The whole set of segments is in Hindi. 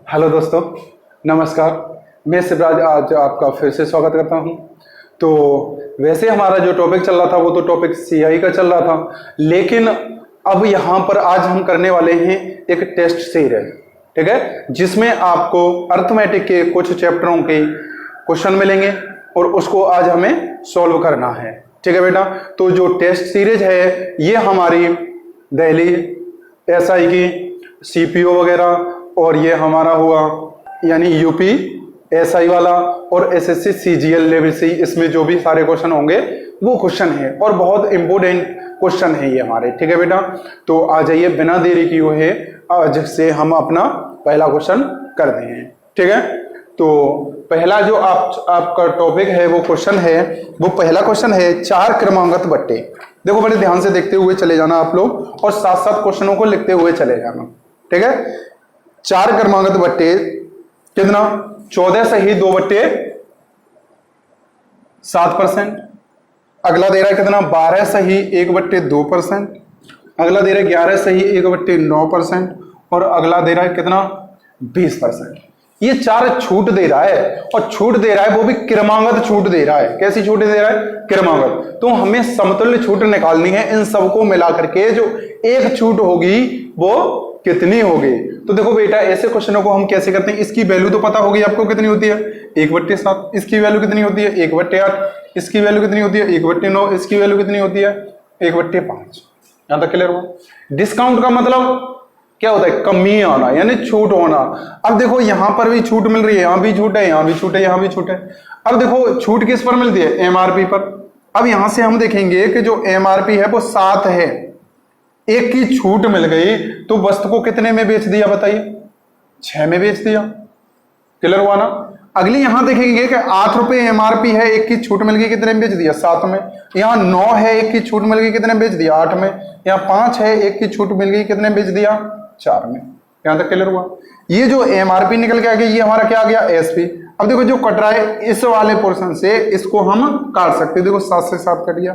हेलो दोस्तों, नमस्कार। मैं शिवराज आज आपका फिर से स्वागत करता हूं। तो वैसे हमारा जो टॉपिक चल रहा था वो तो टॉपिक सीआई का चल रहा था, लेकिन अब यहाँ पर आज हम करने वाले हैं एक टेस्ट सीरीज, ठीक है, जिसमें आपको अर्थमेटिक के कुछ चैप्टरों के क्वेश्चन मिलेंगे और उसको आज हमें सॉल्व करना है। ठीक है बेटा, तो जो टेस्ट सीरीज है ये हमारी दिल्ली एसआई की सीपीओ वगैरह, और ये हमारा हुआ यानी यूपी एसआई वाला और एसएससी सीजीएल लेवल से, इसमें जो भी सारे क्वेश्चन होंगे वो क्वेश्चन है और बहुत इंपोर्टेंट क्वेश्चन है ये हमारे। ठीक है बेटा, तो आ जाइए बिना देरी किए हुए आज से हम अपना पहला क्वेश्चन करते हैं। ठीक है, तो पहला जो आपका टॉपिक है वो क्वेश्चन है, वो पहला क्वेश्चन है 4 क्रमांकित बट्टे। देखो बड़े ध्यान से देखते हुए चले जाना आप लोग और साथ साथ क्वेश्चनों को लिखते हुए चले जाना। ठीक है, 4 क्रमांकित बट्टे कितना? 14 सही 2 बट्टे 7%। अगला दे रहा है कितना? 12 सही 1 बट्टे 2%। अगला दे रहा है 11 सही 1 बट्टे 9%। और अगला दे रहा है कितना? 20%। ये 4 छूट दे रहा है और छूट दे रहा है वो भी क्रमांकित छूट दे रहा है। कैसी छूट दे रहा है? क्रमांकित। तो हमें समतुल्य छूट निकालनी है, इन सबको मिला करके जो एक छूट होगी वो कितनी होगी। तो देखो बेटा, ऐसे क्वेश्चनों को हम कैसे करते हैं, इसकी वैल्यू तो पता होगी आपको कितनी होती है 1/7। इसकी वैल्यू कितनी होती है 1/8। इसकी वैल्यू कितनी होती है 1/9। इसकी वैल्यू कितनी होती है 1/5। यहां तक क्लियर हुआ? डिस्काउंट का मतलब क्या होता है? कमी आना यानी छूट होना। अब देखो यहां पर भी छूट मिल रही है, यहां भी छूट है, यहां भी छूट है, यहां भी छूट है। अब देखो छूट किस पर मिलती है? एमआरपी पर। अब यहां से हम देखेंगे कि जो एमआरपी है वो 7 है, एक की छूट मिल गई तो वस्तु को कितने में बेच दिया बताइए? 6 में बेच दिया। क्लियर हुआ ना? अगली यहां देखेंगे कि 8 रुपए एमआरपी है, एक की छूट मिल गई कितने में बेच दिया? 7 में। यहां 9 है, एक की छूट मिल गई कितने में बेच दिया? 8 में। यहां 5 है, एक की छूट मिल गई कितने में बेच दिया? 4 में। यहां तक क्लियर हुआ? ये जो एमआरपी निकल के आ गया ये हमारा क्या आ गया? एसपी। अब देखो जो कट रहा है इस वाले पोर्शन से इसको हम काट सकते हैं। देखो 7 से 7 कट गया,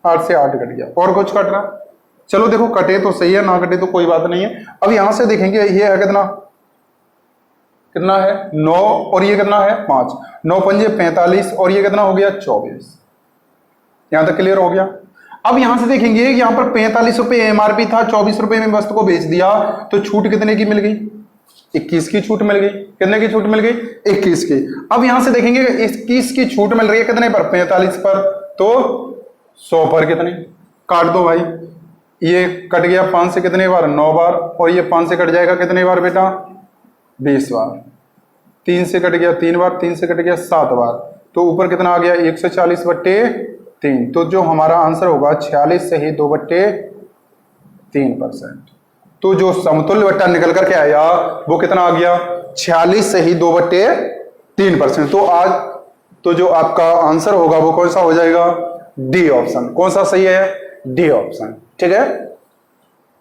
8 से 8 कट गया, और कुछ कट रहा? चलो देखो कटे तो सही है, ना कटे तो कोई बात नहीं है। अब यहां से देखेंगे ये है कितना? कितना है? 9 और ये कितना है? 5। 9 पंजे 45 और ये कितना हो गया? 24। यहां तक क्लियर हो गया? अब यहां से देखेंगे यहां पर 45 रुपए एमआरपी था, 24 रुपए में वस्तु को बेच दिया तो छूट कितने की मिल गई? 21 की छूट मिल गई। कितने की छूट मिल गई? 21 की। अब यहां से देखेंगे 21 की छूट मिल रही है कितने पर? 45 पर। तो 100 पर कितने? काट दो भाई। ये कट गया 5 से कितने बार? 9 बार। और ये 5 से कट जाएगा कितने बार बेटा? 20 बार। 3 से कट गया 3 बार, 3 से कट गया 7 बार। तो ऊपर कितना आ गया? 140/3। तो जो हमारा आंसर होगा 46 सही 2/3%। तो जो समतुल्य बट्टा निकल करके आया वो कितना आ गया? 46 सही 2/3%। तो आज तो जो आपका आंसर होगा वो कौन सा हो जाएगा? D option. कौन सा सही है? D option. ठीक है,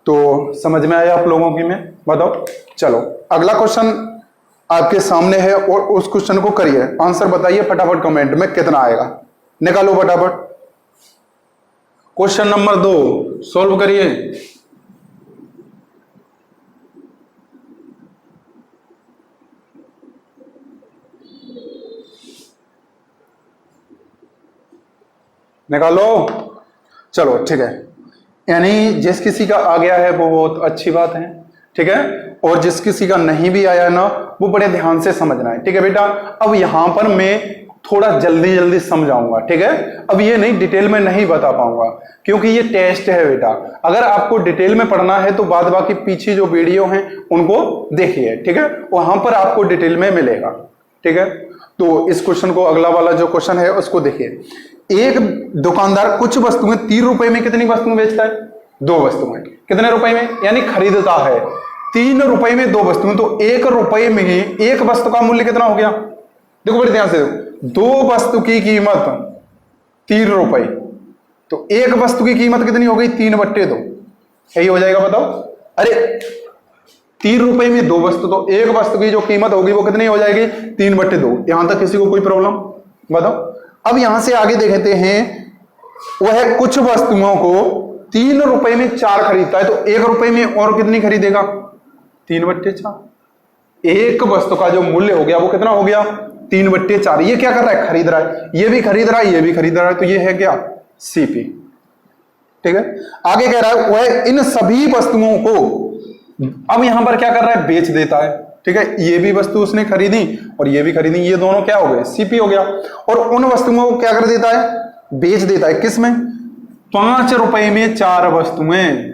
तो समझ में आया आप लोगों की? मैं बताओ। चलो अगला क्वेश्चन आपके सामने है और उस क्वेश्चन को करिए, आंसर बताइए फटाफट कमेंट में कितना आएगा। निकालो फटाफट। क्वेश्चन नंबर 2 सॉल्व करिए। निकालो। चलो ठीक है, यानी जिस किसी का आ गया है वो बहुत अच्छी बात है। ठीक है, और जिस किसी का नहीं भी आया है ना वो बड़े ध्यान से समझना है। ठीक है बेटा, अब यहां पर मैं थोड़ा जल्दी जल्दी समझाऊंगा। ठीक है, अब ये नहीं डिटेल में नहीं बता पाऊंगा क्योंकि ये टेस्ट है बेटा। अगर आपको डिटेल में पढ़ना है तो बाद बाकी पीछे जो वीडियो हैं उनको देखिए। ठीक है, वहां पर आपको डिटेल में मिलेगा। ठीक है, तो इस क्वेश्चन को, अगला वाला जो क्वेश्चन है उसको देखिए। एक दुकानदार कुछ वस्तुएं 3 रुपए में कितनी वस्तुएं बेचता है? 2 वस्तुएं। कितने रुपए में? यानी खरीदता है 3 रुपए में 2 वस्तुएं। तो 1 रुपए में ही एक वस्तु का मूल्य कितना हो गया? देखो बड़े ध्यान से, 2 वस्तु की कीमत 3 रुपए, तो एक वस्तु की कीमत कितनी हो गई? 3/2। यही हो जाएगा, बताओ। अरे 3 रुपए में 2 वस्तु, तो एक वस्तु की जो कीमत होगी वो कितनी हो जाएगी? 3/2। यहां तक किसी को कोई प्रॉब्लम? बताओ। अब यहां से आगे देखते हैं, वह कुछ वस्तुओं को 3 रुपए में 4 खरीदता है, तो 1 रुपए में और कितनी खरीदेगा? 3/4। एक वस्तु का जो मूल्य हो गया वो कितना हो गया 3/4। ये क्या कर रहा है, खरीद रहा है, ये भी खरीद रहा है, ये भी खरीद रहा है, तो ये है क्या सीपी। ठीक है, आगे कह रहा है वह इन सभी वस्तुओं को अब यहां पर क्या कर रहा है, बेच देता है। ठीक है, ये भी वस्तु उसने खरीदी और ये भी खरीदी, ये दोनों क्या हो गए सीपी हो गया। और उन वस्तुओं को क्या कर देता है, बेच देता है। किसमें, 5 रुपए में 4 वस्तुएं।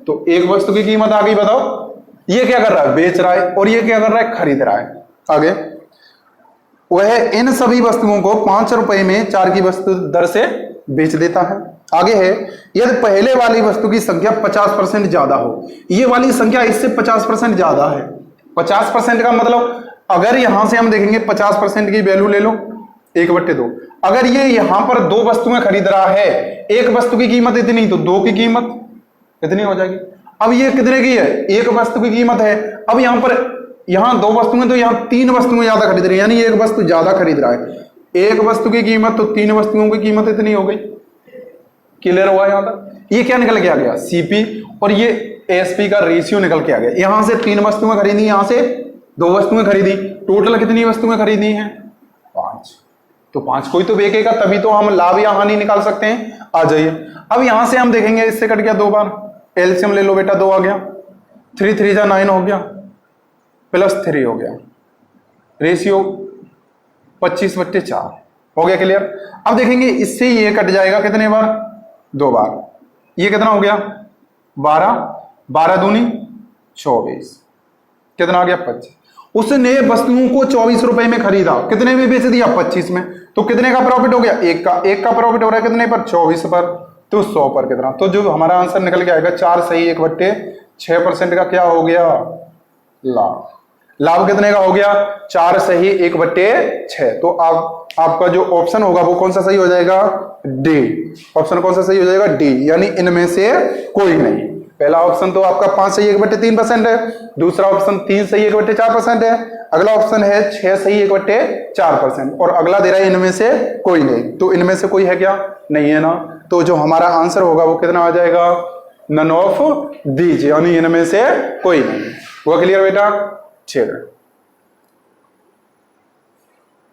तो एक वस्तु की कीमत आ गई, बताओ ये क्या कर रहा है, बेच रहा है, और ये क्या कर रहा है, खरीद रहा है। आगे वह इन सभी वस्तुओं को 5 रुपए में 4 की वस्तु दर से बेच देता है। आगे है यदि पहले वाली वस्तु की संख्या 50% ज्यादा हो, ये वाली संख्या इससे 50% ज्यादा है। 50% का मतलब अगर यहां से हम देखेंगे 50% की वैल्यू ले लो 1/2। अगर ये यहां पर 2 वस्तुएं खरीद रहा है, एक वस्तु की कीमत इतनी, तो 2 की कीमत इतनी हो जाएगी। अब ये कितने की है, एक वस्तु की कीमत है। अब यहां पर यहां 2 वस्तुएं, तो यहां 3 वस्तुएं ज्यादा खरीद रही है, यानी एक वस्तु ज्यादा खरीद रहा है। एक वस्तु की कीमत तो 3 वस्तुओं की कीमत इतनी हो गई। क्लियर हुआ यहां तक, ये क्या निकल के आ गया सीपी, और ये एसपी का रेशियो निकल के आ गया। यहां से 3 वस्तुएं खरीदी, यहां से 2 वस्तुएं खरीदी, टोटल कितनी वस्तुएं खरीदी हैं 5। तो 5 कोई तो बेचेगा, तभी तो हम लाभ या हानि निकाल सकते हैं। आ जाइए, अब यहां से हम देखेंगे, इससे कट गया 2 बार, एलसीएम ले लो बेटा, 2 आ गया, 3 3 जा 9 हो गया, +3 हो गया, रेशियो 25/4 हो गया। क्लियर। अब देखेंगे इससे ये कट जाएगा कितने बार, 2 बार, ये कितना हो गया 12, 12 दूनी 24, कितना आ गया 25। उसने वस्तुओं को 24 रुपए में खरीदा, कितने में बेच दिया 25 में, तो कितने का प्रॉफिट हो गया, एक का प्रॉफिट हो रहा है कितने पर, 24 पर, तो 100 पर कितना। तो जो हमारा आंसर निकल के आएगा 4 सही 1/6% का क्या हो गया लाभ। लाभ कितने का हो गया 4 सही 1/6। तो आपका जो ऑप्शन होगा वो कौन सा सही हो जाएगा, डी। ऑप्शन कौन सा सही हो जाएगा, डी, यानी इनमें से कोई नहीं। पहला ऑप्शन तो आपका 5 सही 1/3% है, दूसरा ऑप्शन 3 सही 1/4% है, अगला ऑप्शन है 6 सही 1/4%, और अगला दे रहा है इनमें से कोई नहीं। तो इनमें से कोई है क्या, नहीं है ना। तो जो हमारा आंसर होगा वो कितना आ जाएगा, नन ऑफ दीज, यानी इनमें से कोई नहीं। वो क्लियर बेटा, ठीक है।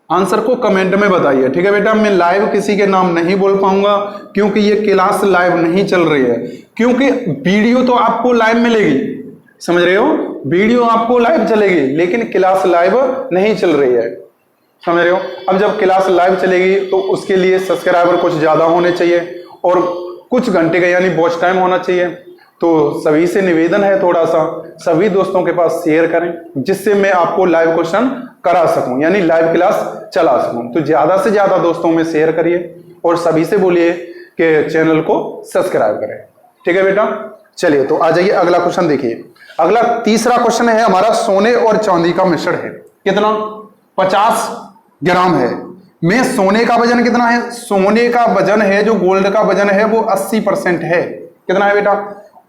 आंसर को कमेंट में बताइए, ठीक है बेटा। मैं लाइव किसी के नाम नहीं बोल पाऊंगा क्योंकि ये क्लास लाइव नहीं चल रही है, क्योंकि वीडियो तो आपको लाइव मिलेगी, समझ रहे हो, वीडियो आपको लाइव चलेगी, लेकिन क्लास लाइव नहीं चल रही है, समझ रहे हो। अब जब क्लास लाइव चलेगी तो उसके लिए सब्सक्राइबर कुछ ज्यादा होने चाहिए और कुछ घंटे का यानी वॉच टाइम होना चाहिए। तो सभी से निवेदन है, थोड़ा सा सभी दोस्तों के पास शेयर करें, जिससे मैं आपको लाइव क्वेश्चन करा सकूं, यानी लाइव क्लास चला सकूं। तो ज्यादा से ज्यादा दोस्तों में शेयर करिए और सभी से बोलिए कि चैनल को सब्सक्राइब करें, ठीक है बेटा। चलिए तो आ जाइए अगला क्वेश्चन देखिए। अगला तीसरा क्वेश्चन है हमारा, सोने और चांदी का मिश्रण है, कितना 50 ग्राम है। में सोने का वजन कितना है, सोने का वजन है जो गोल्ड का वजन है वो 80% है, कितना है बेटा।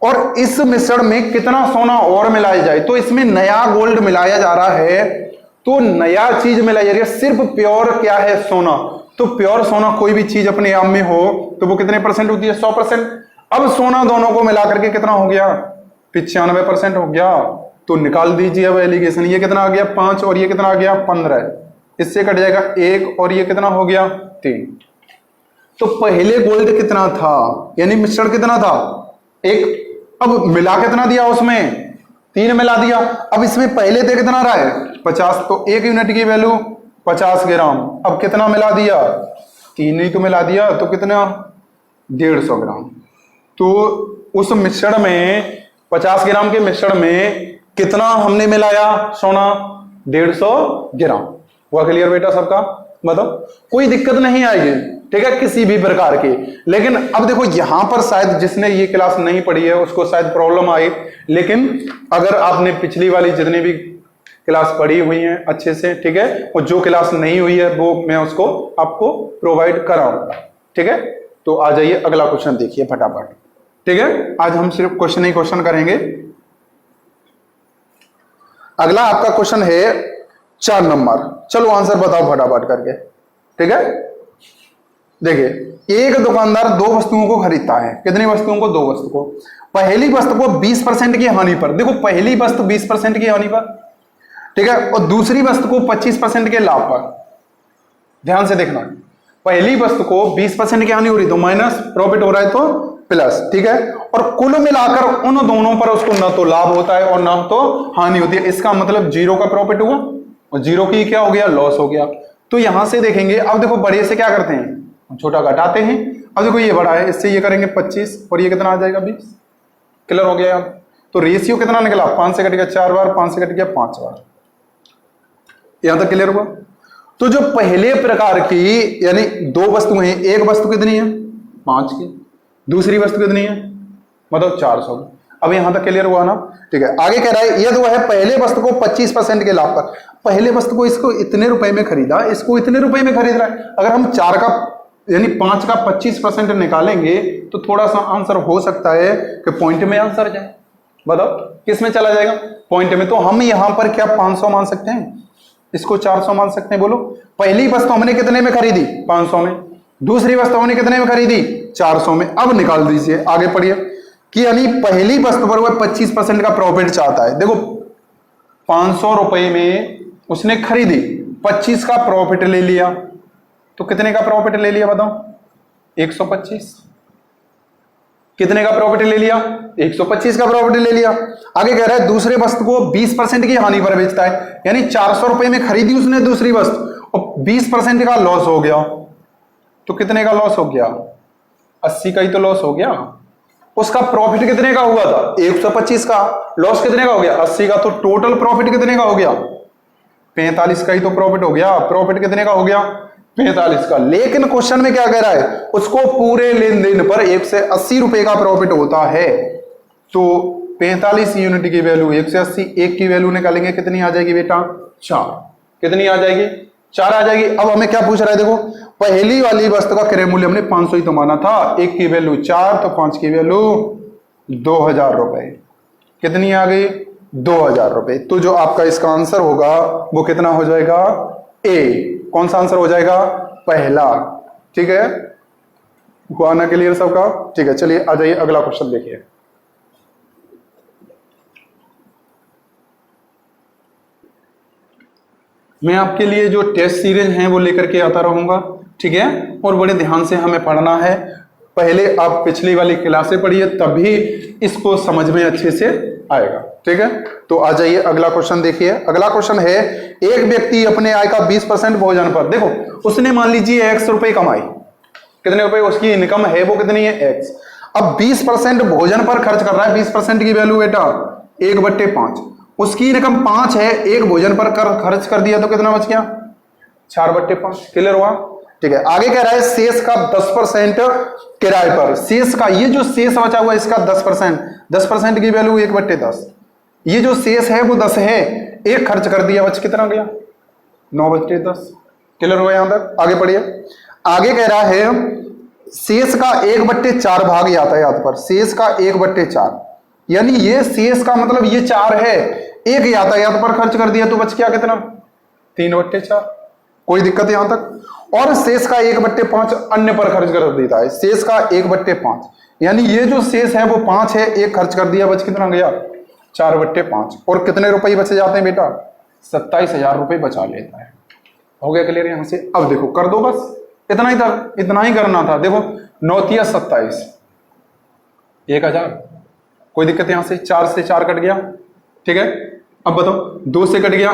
और इस मिश्रण में कितना सोना और मिलाया जाए, तो इसमें नया गोल्ड मिलाया जा रहा है, तो नया चीज मिलाई जा रही है, सिर्फ प्योर क्या है सोना। तो प्योर सोना कोई भी चीज अपने आप में हो तो वो कितने % होती है, 100%। अब सोना दोनों को मिला करके कितना हो गया, 95% हो गया। तो निकाल दीजिए अब एलिगेशन, ये कितना आ गया 5 और ये कितना आ गया 15, इससे कट जाएगा 1 और ये कितना हो गया 3। तो पहले गोल्ड कितना था, यानी मिश्रण कितना था 1, अब मिला कितना दिया उसमें 3 मिला दिया। अब इसमें पहले थे कितना रहा है 50, तो 1 यूनिट की वैल्यू 50 ग्राम। अब कितना मिला दिया 3 ही तो मिला दिया, तो कितना 150 ग्राम। तो उस मिश्रण में 50 ग्राम के मिश्रण में कितना हमने मिलाया सोना, 150 ग्राम। हुआ क्लियर बेटा सबका, मतलब कोई दिक्कत नहीं आएगी, ठीक है, किसी भी प्रकार की। लेकिन अब देखो यहां पर शायद जिसने ये क्लास नहीं पढ़ी है उसको शायद प्रॉब्लम आई, लेकिन अगर आपने पिछली वाली जितनी भी क्लास पढ़ी हुई है अच्छे से, ठीक है, और जो क्लास नहीं हुई है वो मैं उसको आपको प्रोवाइड कराऊंगा, ठीक है। तो आ जाइए अगला क्वेश्चन देखिए फटाफट, ठीक है। आज हम सिर्फ क्वेश्चन ही क्वेश्चन करेंगे। अगला आपका क्वेश्चन है 4 नंबर, चलो आंसर बताओ फटाफट करके, ठीक है। देखिए एक दुकानदार 2 वस्तुओं को खरीदता है, कितनी वस्तुओं को, 2 वस्तु को। पहली वस्तु को 20% की हानि पर, देखो पहली वस्तु 20% की हानि पर, ठीक है, और दूसरी वस्तु को 25% के लाभ पर, ध्यान से देखना, पहली वस्तु को 20% की हानि हो रही तो माइनस, प्रॉफिट हो रहा है तो प्लस, ठीक है, और कुल मिलाकर उन दोनों पर उसको न तो लाभ होता है और न तो हानि होती है, इसका मतलब जीरो का प्रॉफिट हुआ और जीरो की क्या हो गया, लॉस हो गया। तो यहां से देखेंगे, अब देखो बड़े से क्या करते हैं, छोटा घटाते हैं। अब देखो ये बड़ा है, इससे ये करेंगे 25 और ये कितना आ जाएगा 20, क्लियर हो गया। तो रेशियो कितना निकला, 5 से कट गया 4 बार, 5 से कट गया 5 बार, यहां तक क्लियर हुआ। तो जो पहले प्रकार की यानी दो वस्तुएं हैं, एक वस्तु कितनी है 5 की, दूसरी वस्तु कितनी है मतलब 400। अब यहां तक क्लियर हुआ ना, ठीक है। आगे कह रहा है ये जो है पहले वस्तु को 25% के लाभ पर, पहले वस्तु को इसको इतने रुपए में खरीदा, इसको इतने रुपए में खरीद रहा है। अगर हम 4 का यानी 5 का 25% निकालेंगे तो थोड़ा सा आंसर हो सकता है कि पॉइंट में आंसर जाए। बताओ किस में चला जाएगा, पॉइंट में। तो हम यहां पर क्या 500 मान सकते हैं, इसको 400 मान सकते हैं। बोलो पहली वस्तु हमने कितने में खरीदी 500 में, दूसरी वस्तु हमने कितने में खरीदी 400 में। अब निकाल दीजिए, आगे पढ़िए कि यानी पहली वस्तु पर वह 25% का प्रॉफिट चाहता है। देखो 500 रुपए में उसने खरीदी, 25 का प्रॉफिट ले लिया, तो कितने का प्रॉफिट ले लिया बताओ 125। कितने का प्रॉफिट ले लिया 125 का प्रॉफिट ले लिया। आगे कह रहा है दूसरे वस्तु को 20% की हानि पर बेचता है, यानी 400 रुपए में खरीदी उसने दूसरी वस्तु और 20% का लॉस हो गया। तो कितने का लॉस हो गया 80 का ही तो लॉस हो गया। उसका प्रॉफिट कितने का हुआ था 125 का, लॉस कितने का हो गया 80 का, तो टोटल प्रॉफिट कितने का हो गया 45 का ही तो प्रॉफिट हो गया। प्रॉफिट कितने का हो गया 45 का। लेकिन क्वेश्चन में क्या कह रहा है, उसको पूरे लेन देन पर 1 से 80 रुपए का प्रॉफिट होता है। तो 45 यूनिट की वैल्यू 1 से 80, एक की वैल्यू निकालेंगे कितनी आ जाएगी बेटा 4, कितनी आ जाएगी 4 आ जाएगी। अब हमें क्या पूछ रहा है, देखो पहली वाली वस्तु का क्रय मूल्य हमने 500 ही तो माना था, एक की वैल्यू 4 तो 5 की वैल्यू 2000 रुपए, कितनी आ गई 2000 रुपए। तो जो आपका इसका आंसर होगा वो कितना हो जाएगा ए। कौन सा आंसर हो जाएगा पहला, ठीक है। को आना क्लियर सबका, ठीक है। चलिए आ जाइए अगला क्वेश्चन देखिए। मैं आपके लिए जो टेस्ट सीरीज हैं वो लेकर के आता रहूंगा, ठीक है, और बड़े ध्यान से हमें पढ़ना है। पहले आप पिछली वाली क्लासें पढ़िए तभी इसको समझ में अच्छे से आएगा, ठीक है। तो आ जाइए अगला क्वेश्चन देखिए। अगला क्वेश्चन है एक व्यक्ति अपने आय का 20% भोजन पर, देखो उसने मान लीजिए x रुपए कमाई, कितने रुपए उसकी इनकम है वो कितनी है x। अब 20% भोजन पर खर्च कर रहा है, 20% की वैल्यू बेटा 1/5, उसकी इनकम 5 है, एक भोजन पर खर्च कर दिया तो कितना बच गया 4/5, क्लियर हुआ, ठीक है। आगे कह रहा है शेष का 10% किराए पर, शेष का ये जो शेष बचा हुआ इसका 10% की वैल्यू 1/10, ये जो शेष है वो 10 है, एक खर्च कर दिया बच कितना गया 9/10, क्लियर हुआ यहां तक। आगे पढ़िए, आगे कह रहा है शेष का 1/4 भाग यातायात पर, शेष का 1/4 यानी ये शेष का मतलब ये 4 है, एक यातायात पर खर्च कर दिया तो बच गया कितना 3/4, कोई दिक्कत यहां तक। और शेष का 1/5 अन्य पर खर्च कर देता है, शेष का 1/5 यानी ये जो शेष है वो 5 है, एक खर्च कर दिया बच कितना गया 4/5। और कितने रुपए बचे जाते हैं बेटा 27,000 रुपए बचा लेता है। हो गया क्लियर यहां से। अब देखो कर दो बस, इतना ही था, इतना ही करना था। देखो 9 × 27 1000, कोई दिक्कत यहां से 4 से 4 कट गया, ठीक है। अब बताओ 2 से कट गया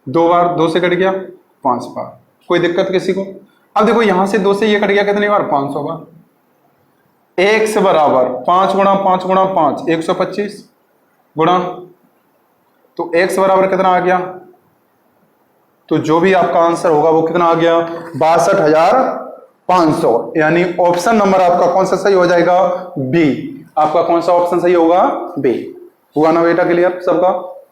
2 बार, 2 से कट गया 5 बार, कोई दिक्कत किसी को। अब देखो यहां से 2 से ये कट गया कितनी बार 500 बार। x बराबर 5 × 5 × 5 125 गुणा, तो x बराबर कितना आ गया, तो जो भी आपका आंसर होगा वो कितना आ गया 62,500, यानी ऑप्शन नंबर आपका कौन सा सही हो जाएगा बी। आपका कौन सा ऑप्शन सही होगा बी। हुआ ना बेटा क्लियर सबका,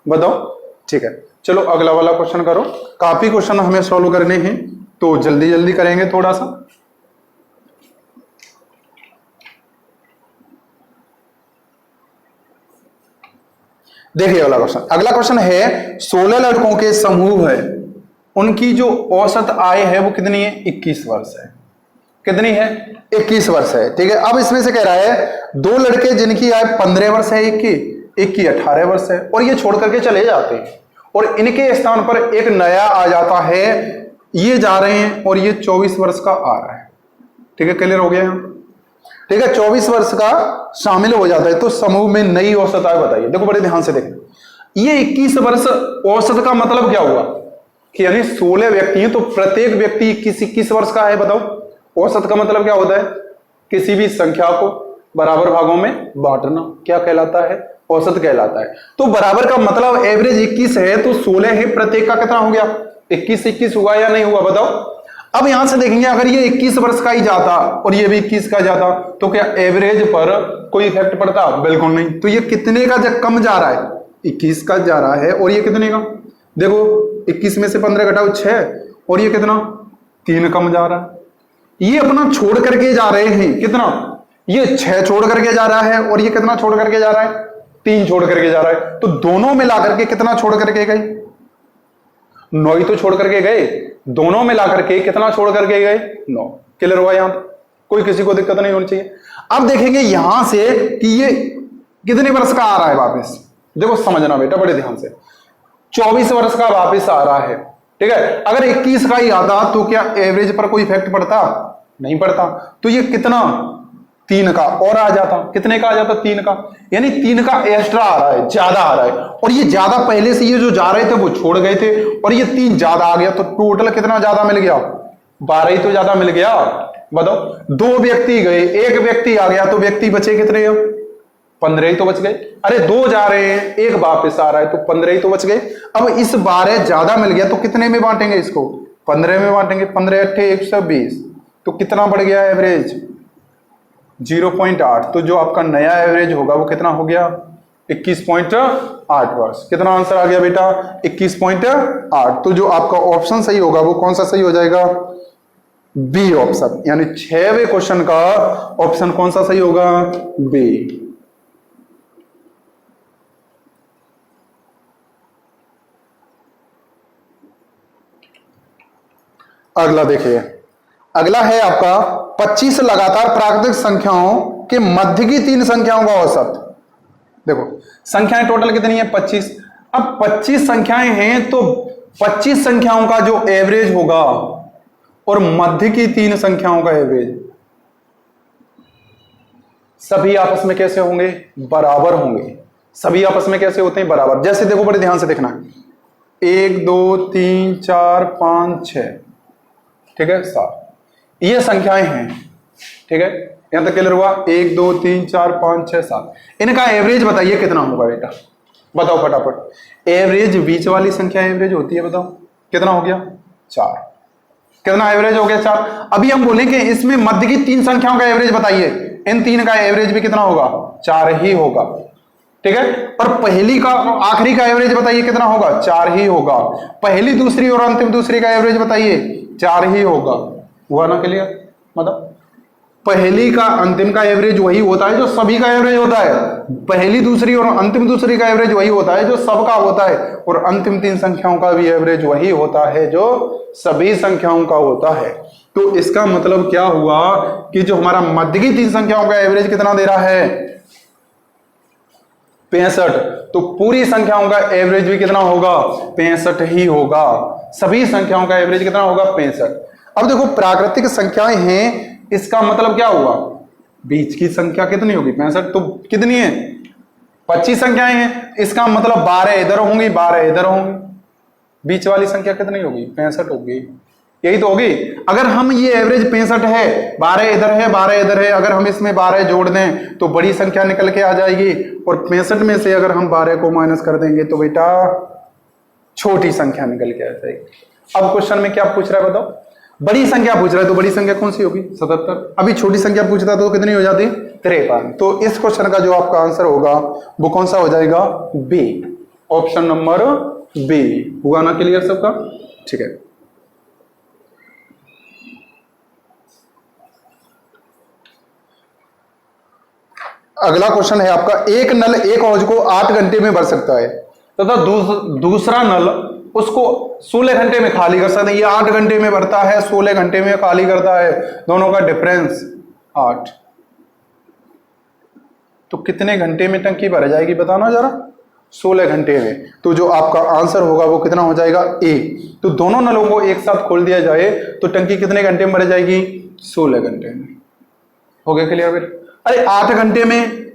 बताओ, ठीक है। चलो अगला वाला क्वेश्चन करो, काफी क्वेश्चन हमें सॉल्व करने हैं तो जल्दी जल्दी करेंगे थोड़ा सा। देखिए अगला क्वेश्चन है 16 लड़कों के समूह है, उनकी जो औसत आय है वो कितनी है 21 वर्ष है, कितनी है 21 वर्ष है, ठीक है। अब इसमें से कह रहा है 2 लड़के जिनकी आय 15 वर्ष है, एक की 18 वर्ष है, और ये छोड़ करके चले जाते हैं, और इनके स्थान पर एक नया आ जाता है, ये जा रहे हैं और ये 24 वर्ष का आ रहा है। ठीक है, क्लियर हो गया यहाँ? ठीक है, 24 वर्ष का शामिल हो जाता है तो समूह में नई औसत आय बताइए। देखो बड़े ध्यान से देखो, ये 21 वर्ष औसत का मतलब क्या हुआ कि यानी 16 व्यक्ति हैं तो प्रत्येक व्यक्ति 21 वर्ष का है। बताओ औसत का मतलब क्या होता है? किसी भी संख्या को बराबर भागों में बांटना क्या कहलाता है? औसत कहलाता है। तो बराबर का मतलब एवरेज 21 है तो 16 है, प्रत्येक का कितना हो गया? 21 हुआ या नहीं हुआ? बताओ। अब यहां से देखेंगे, अगर ये 21 वर्ष का ही जाता और ये भी 21 का जाता तो क्या एवरेज पर कोई इफेक्ट पड़ता? बिल्कुल नहीं। तो ये कितने का कम जा रहा है? 21 का जा रहा है। और ये कितने का? देखो 21 में से 15 घटाओ 6 और ये कितना? 3 कम जा रहा है। ये अपना छोड़ करके जा रहे हैं कितना? ये 6 छोड़ करके जा रहा है और ये कितना छोड़ करके जा रहा है? 3 छोड़ करके जा रहा है। तो दोनों मिला करके कितना छोड़ करके गए? 9 ही तो छोड़ करके गए। दोनों मिला करके कितना छोड़ करके गए? 9। क्लियर हुआ? यहां कोई किसी को दिक्कत नहीं होनी चाहिए। अब देखेंगे यहां से कि ये कितने वर्ष का आ रहा है वापस। देखो समझना बेटा बड़े ध्यान से, 24 वर्ष का वापस आ रहा है। ठीक है, अगर 21 का ही आता तो क्या एवरेज पर कोई इफेक्ट पड़ता? नहीं पड़ता। तो ये कितना? 3 का और आ जाता। कितने का आ जाता? 3 का। यानी 3 का एक्स्ट्रा आ रहा है, ज्यादा आ रहा है। और ये ज्यादा पहले से ये जो जा रहे थे वो छोड़ गए थे और ये 3 ज्यादा आ गया तो टोटल कितना ज्यादा मिल गया? 12 ही तो ज्यादा मिल गया। बताओ 2 व्यक्ति गए, 1 व्यक्ति आ गया तो व्यक्ति बचे कितने? 15 ही तो बच गए। अरे 2 जा रहे हैं, 1 वापस आ रहा है तो 15 ही तो बच गए। अब इस 12 ज्यादा मिल गया तो कितने में बांटेंगे इसको? 15 में बांटेंगे। 15 अट्ठे 120 तो कितना बढ़ गया एवरेज? 0.8। तो जो आपका नया एवरेज होगा वो कितना हो गया? 21.8 वर्ष। कितना आंसर आ गया बेटा? 21.8। तो जो आपका ऑप्शन सही होगा वो कौन सा सही हो जाएगा? B option. यानी 6वें क्वेश्चन का ऑप्शन कौन सा सही होगा? बी। अगला देखिए, अगला है आपका 25 लगातार प्राकृतिक संख्याओं के मध्य की 3 संख्याओं का औसत। देखो संख्याएं टोटल कितनी है? 25। अब 25 संख्याएं हैं तो 25 संख्याओं का जो एवरेज होगा और मध्य की 3 संख्याओं का एवरेज सभी आपस में कैसे होंगे? बराबर होंगे। सभी आपस में कैसे होते हैं? बराबर। जैसे देखो बड़े ध्यान से देखना, 1 2 3 4 5 6, ठीक है 7, ये संख्याएं हैं। ठीक है, यहां तक क्लियर हुआ? 1 2 3 4 5 6 7। इनका एवरेज बताइए कितना होगा बेटा? बताओ फटाफट। एवरेज बीच वाली संख्या एवरेज होती है, बताओ कितना हो गया? 4। कितना एवरेज हो गया? 4। अभी हम बोलेंगे इसमें मध्य की 3 संख्याओं का एवरेज बताइए। इन 3 का एवरेज भी कितना होगा? 4 ही होगा। ठीक है, और पहली का आखिरी का एवरेज बताइए कितना होगा? 4 ही होगा। पहली दूसरी और अंतिम दूसरी का एवरेज बताइए, 4 ही होगा। हुआ ना क्लियर? मतलब पहली का अंतिम का एवरेज वही होता है जो सभी का एवरेज होता है। पहली दूसरी और अंतिम दूसरी का एवरेज वही होता है जो सबका होता है। और अंतिम 3 संख्याओं का भी एवरेज वही होता है जो सभी संख्याओं का होता है। तो इसका मतलब क्या हुआ कि जो हमारा मध्य की 3 संख्याओं का एवरेज कितना दे रहा है? 65। तो पूरी संख्याओं का एवरेज भी कितना होगा? 65 ही होगा। सभी संख्याओं का एवरेज कितना होगा? 65। अब देखो प्राकृतिक संख्याएं हैं, इसका मतलब क्या हुआ? बीच की संख्या कितनी होगी? 65। तो कितनी है? 25 संख्याएं हैं, इसका मतलब 12 इधर होंगी 12 इधर होंगी। बीच वाली संख्या कितनी होगी? 65 होगी। यही तो होगी। अगर हम ये एवरेज 65 है, 12 इधर है 12 इधर है, अगर हम इसमें 12 जोड़ दें तो बड़ी संख्या निकल के आ जाएगी। और 65 में से अगर हम 12 को माइनस कर देंगे तो बेटा छोटी संख्या निकल के आ जाएगी। अब क्वेश्चन में क्या पूछ रहा है बताओ? बड़ी संख्या पूछ रहा है तो बड़ी संख्या कौन सी होगी? 77। अभी छोटी संख्या पूछ रहा तो कितनी हो जाती? 53। तो इस क्वेश्चन का जो आपका आंसर होगा वो कौन सा हो जाएगा? बी। Option number B. हुआ ना क्लियर सबका? ठीक है, अगला क्वेश्चन है आपका, एक नल एक हौज को 8 घंटे में भर सकता है तथा दूसरा नल उसको 16 घंटे में खाली कर सकता है। ये 8 घंटे में भरता है, 16 घंटे में खाली करता है, दोनों का डिफरेंस 8। तो कितने घंटे में टंकी भर जाएगी बताना जरा? 16 घंटे में। तो जो आपका आंसर होगा वो कितना हो जाएगा, ए। तो दोनों नलों को एक साथ खोल दिया जाए तो टंकी कितने घंटे में भर जाएगी, 16 घंटे में। हो गया क्लियर फिर? अरे 8 घंटे में,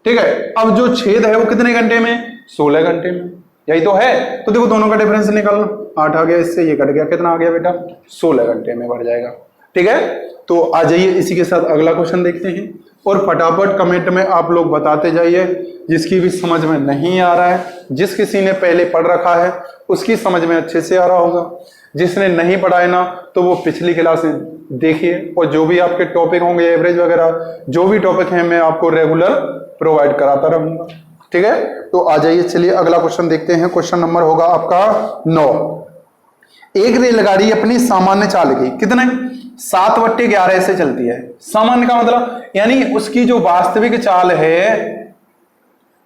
ठीक है। अब जो छेद है वो कितने घंटे में, 16 घंटे में, यही तो है। तो देखो दोनों का डिफरेंस निकालना, 8 आ गया, इससे ये कट गया, कितना आ गया बेटा, 16 घंटे में भर जाएगा। ठीक है, तो आ जाइए इसी के साथ अगला क्वेश्चन देखते हैं और फटाफट कमेंट में आप लोग बताते जाइए। जिसकी भी समझ में नहीं आ रहा है, जिस किसी ने पहले पढ़ रखा है उसकी समझ में अच्छे से आ रहा होगा, जिसने नहीं पढ़ा है ना तो वो पिछली क्लास देखिए, और जो भी आपके टॉपिक होंगे एवरेज वगैरह जो भी टॉपिक हैं मैं आपको रेगुलर प्रोवाइड कराता रहूंगा। ठीक है, तो आ जाइए, चलिए अगला क्वेश्चन देखते हैं। क्वेश्चन नंबर होगा आपका 9। एक रेलगाड़ी अपनी सामान्य चाल की कितने 7/11 से चलती है। सामान्य का मतलब यानी उसकी जो वास्तविक चाल है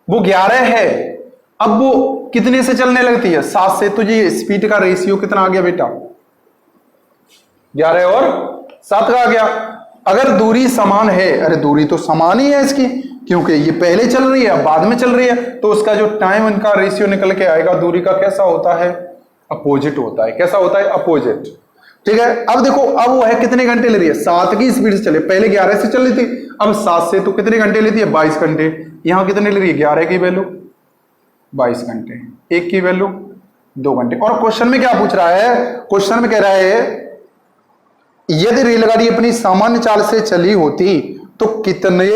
वो 11 है। अब वो कितने से चलने लगती है, 7 से। तो ये स्पीड का रेशियो कितना आ गया बेटा, 11 और 7 का आ गया। अगर दूरी समान है, अरे दूरी तो समान ही है इसकी, क्योंकि ये पहले चल रही है बाद में चल रही है, तो उसका जो टाइम इनका रेशियो निकल के आएगा दूरी का कैसा होता है, अपोजिट होता है। कैसा होता है, अपोजिट। ठीक है, अब देखो, अब वो है कितने घंटे ले रही है, 7 की स्पीड से चले, पहले 11 से चल रही थी, अब 7 से, तो कितने घंटे लेती है, 22 घंटे। यहां कितने ले रही है, 11 की वैल्यू 22 घंटे, 1 की वैल्यू 2 घंटे। और क्वेश्चन में क्या पूछ रहा है, क्वेश्चन में कह रहा है यदि रेलगाड़ी अपनी सामान्य चाल से चली होती तो कितने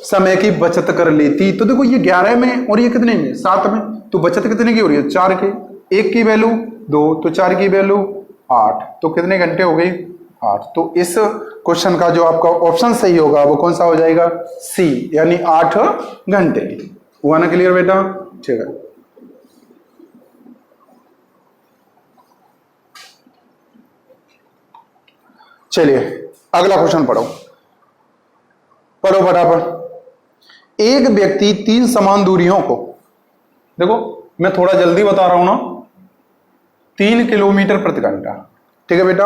समय की बचत कर लेती। तो देखो ये 11 में और ये कितने में, 7 में, तो बचत कितने की हो रही है, 4 की। 1 की वैल्यू 2, तो 4 की वैल्यू 8, तो कितने घंटे हो गई, 8। तो इस क्वेश्चन का जो आपका ऑप्शन सही होगा वो कौन सा हो जाएगा, सी, यानी 8 घंटे। हुआ ना क्लियर बेटा? ठीक है, चलिए अगला क्वेश्चन पढ़ो फटाफट। एक व्यक्ति 3 समान दूरियों को, देखो मैं थोड़ा जल्दी बता रहा हूं ना, 3 किलोमीटर प्रति घंटा, ठीक है बेटा,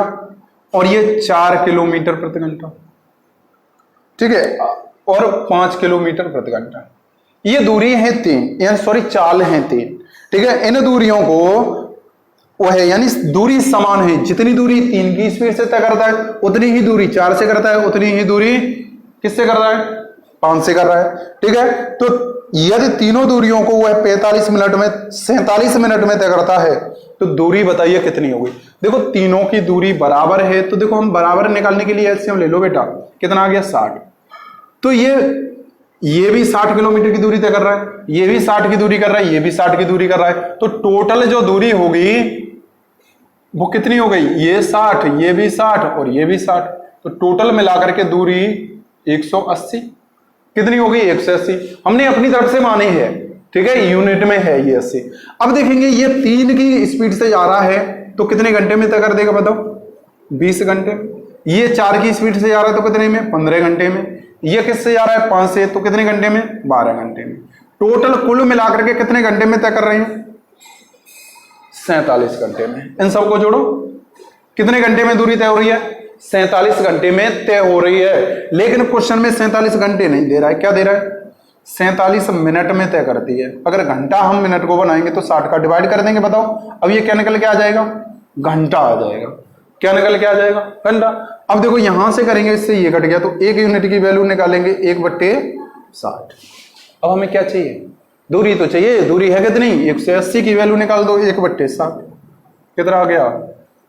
और ये 4 किलोमीटर प्रति घंटा, ठीक है, और 5 किलोमीटर प्रति घंटा। ये दूरी है 3, यानी सॉरी चाल है 3, ठीक है। इन दूरियों को वो है, यानी दूरी समान है, जितनी दूरी 3 की स्पीड से तय करता है उतनी ही दूरी 4 से करता है, उतनी ही दूरी किससे कर रहा है, 5 से कर रहा है, ठीक है। तो यदि तीनों दूरियों को वह 45 मिनट में 47 मिनट में तय करता है तो दूरी बताइए कितनी होगी। देखो तीनों की दूरी बराबर है, तो देखो हम बराबर निकालने के लिए एलसीएम ले लो बेटा, कितना आ गया 60। तो ये भी 60 किलोमीटर की दूरी तय कर रहा है, ये भी 60 की दूरी कर रहा है, ये भी 60 की दूरी कर रहा है, तो टोटल जो दूरी होगी वो कितनी हो गई, ये 60, ये भी 60 और ये भी 60, तो टोटल मिलाकर के दूरी 180 कितनी हो गई, 180। हमने अपनी तरफ से मानी है, ठीक है, यूनिट में है ये 80। अब देखेंगे ये 3 की स्पीड से जा रहा है तो कितने घंटे में तय कर देगा बताओ, 20 घंटे। ये 4 की स्पीड से जा रहा है तो कितने में, 15 घंटे में। ये किससे जा रहा है, 5 से, तो कितने घंटे में, 12 घंटे में। टोटल कुल मिलाकर के कितने घंटे में तय कर रहे हैं, 47 घंटे में। इन सबको जोड़ो, कितने घंटे में दूरी तय हो रही है, 47 घंटे में तय हो रही है। लेकिन क्वेश्चन में 47 घंटे नहीं दे रहा है, क्या दे रहा है, 47 मिनट में तय करती है। अगर घंटा हम मिनट को बनाएंगे तो 60 का डिवाइड कर देंगे, बताओ अब ये क्या निकल के आ जाएगा, घंटा आ जाएगा। क्या निकल के आ जाएगा, घंटा। अब देखो यहां से करेंगे, इससे ये कट गया, तो 1 यूनिट की वैल्यू निकालेंगे 1/60। अब हमें क्या चाहिए, दूरी तो चाहिए। दूरी है कितनी, 180 की वैल्यू निकाल दो 1/60, कितना आ गया,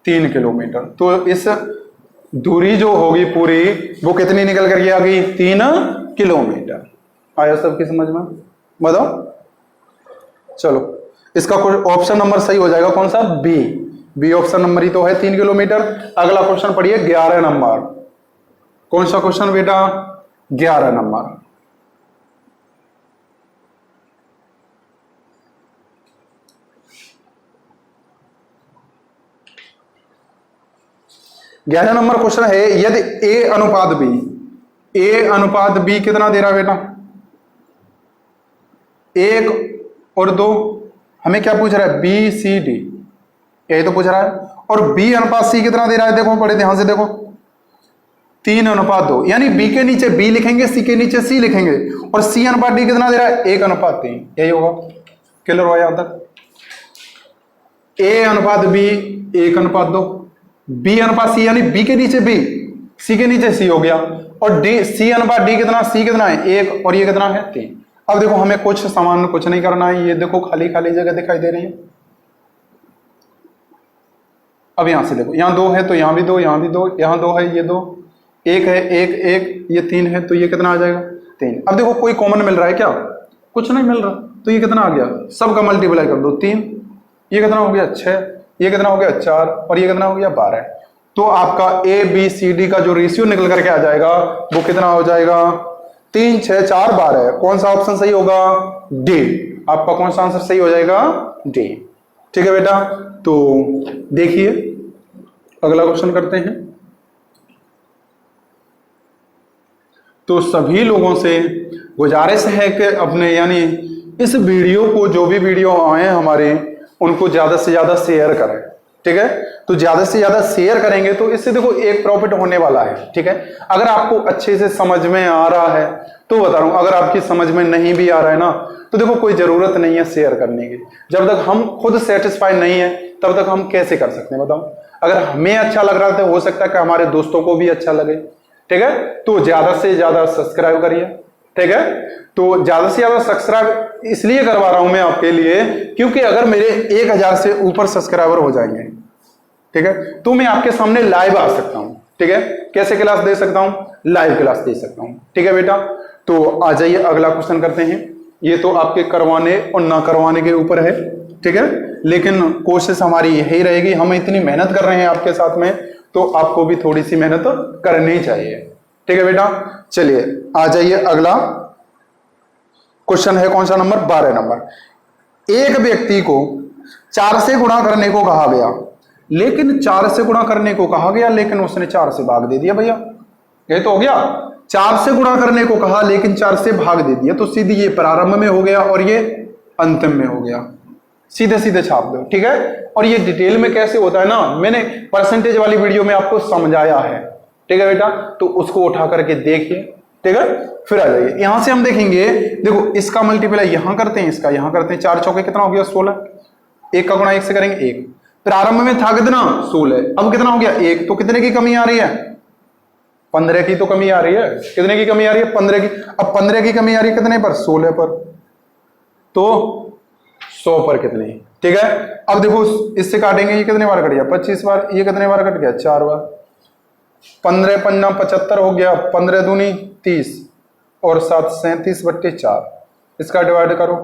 3 किलोमीटर। तो इस दूरी जो होगी पूरी वो कितनी निकल करके आ गई, 3 किलोमीटर। आया सबकी समझ में, बताओ। चलो इसका ऑप्शन नंबर सही हो जाएगा कौन सा, बी ऑप्शन नंबर ही तो है, 3 किलोमीटर। अगला क्वेश्चन पढ़िए 11 नंबर। कौन सा क्वेश्चन बेटा, 11 नंबर। ग्यारह नंबर क्वेश्चन है, यदि ए अनुपात बी कितना दे रहा है बेटा, 1 और 2। हमें क्या पूछ रहा है, बी सी डी, यही तो पूछ रहा है। और बी अनुपात सी कितना दे रहा है, देखो बड़े ध्यान से देखो, 3:2, यानी बी के नीचे बी लिखेंगे, सी के नीचे सी लिखेंगे, और सी अनुपात डी कितना दे रहा है, 1:3, यही होगा। क्लियर हुआ यहाँ तक? ए अनुपात बी 1:2, बी अनुपात सी यानी बी के नीचे बी, सी के नीचे सी हो गया, और डी सी अनुपात डी कितना, सी कितना है 1 और ये कितना है 3। अब देखो हमें कुछ सामान कुछ नहीं करना है, ये देखो खाली खाली जगह दिखाई दे रही है। अब यहां से देखो, यहां 2 है तो यहां भी 2, यहां भी 2, यहां 2 है, ये 2, 1 है 1 1, ये 3 है तो ये कितना आ जाएगा 3। अब देखो कोई कॉमन मिल रहा है क्या? कुछ नहीं मिल रहा, तो ये कितना आ गया, सबका मल्टीप्लाई कर दो 3, ये कितना हो गया 6, ये कितना हो गया 4 और ये कितना हो गया 12। तो आपका ए बी सी डी का जो रेशियो निकल करके आ जाएगा वो कितना हो जाएगा 3 6 4 12। कौन सा ऑप्शन सही होगा? डी। आपका कौन सा आंसर सही हो जाएगा? डी। ठीक है बेटा, तो देखिए अगला क्वेश्चन करते हैं। तो सभी लोगों से गुजारिश है कि अपने यानी इस वीडियो को, जो भी वीडियो आए हमारे, उनको ज्यादा से ज्यादा शेयर करें। ठीक है, तो ज्यादा से ज्यादा शेयर करेंगे तो इससे देखो एक प्रॉफिट होने वाला है। ठीक है, अगर आपको अच्छे से समझ में आ रहा है तो बता रहा हूं, अगर आपकी समझ में नहीं भी आ रहा है ना तो देखो कोई जरूरत नहीं है शेयर करने की। जब तक हम खुद सेटिस्फाई नहीं है तब तक हम कैसे कर सकते हैं बताओ? अगर हमें अच्छा लग रहा है तो हो सकता है कि हमारे दोस्तों को भी अच्छा लगे। ठीक है, तो ज्यादा से ज्यादा सब्सक्राइब करिए। ठीक है, तो ज्यादा से ज्यादा सब्सक्राइब इसलिए करवा रहा हूं मैं आपके लिए क्योंकि अगर मेरे 1000 से ऊपर सब्सक्राइबर हो जाएंगे, ठीक है, तो मैं आपके सामने लाइव आ सकता हूं। ठीक है, कैसे क्लास दे सकता हूं? लाइव क्लास दे सकता हूं। ठीक है बेटा, तो आ जाइए अगला क्वेश्चन करते हैं। ये तो आपके करवाने और ना करवाने के ऊपर है। ठीक है, लेकिन कोशिश हमारी यही रहेगी, हम इतनी मेहनत कर रहे हैं आपके साथ में तो आपको भी थोड़ी सी मेहनत करनी चाहिए। ठीक है बेटा, चलिए आ जाइए अगला क्वेश्चन है कौन सा नंबर? 12 नंबर। एक व्यक्ति को 4 से गुणा करने को कहा गया, लेकिन 4 से गुणा करने को कहा गया लेकिन उसने 4 से भाग दे दिया। भैया ये तो हो गया, 4 से गुणा करने को कहा लेकिन 4 से भाग दे दिया, तो सीधी ये प्रारंभ में हो गया और ये अंतिम में हो गया। सीधे सीधे छाप दो। ठीक है, और ये डिटेल में कैसे होता है ना, मैंने परसेंटेज वाली वीडियो में आपको समझाया है। ठीक है बेटा, तो उसको उठा करके देखिए। ठीक है, फिर आ जाइए यहां से हम देखेंगे। देखो इसका मल्टीप्लाई यहां करते हैं, इसका यहां करते हैं, 4 चौके कितना हो गया 16, 1 का गुणा 1 से करेंगे 1। प्रारंभ में था कितना 16, अब कितना हो गया 1, तो कितने की कमी आ रही है? 15 की तो कमी आ रही है। कितने की कमी आ रही है? 15 की। अब 15 की कमी आ रही है कितने पर? 16 पर, तो 100 पर कितनी? ठीक है, अब देखो इससे काटेंगे, ये कितने बार कट गया? 25 बार। ये कितने बार कट गया? 4 बार। 15 पंजा 75 हो गया, 15 दूनी 30 और 7 37/4। इसका डिवाइड करो,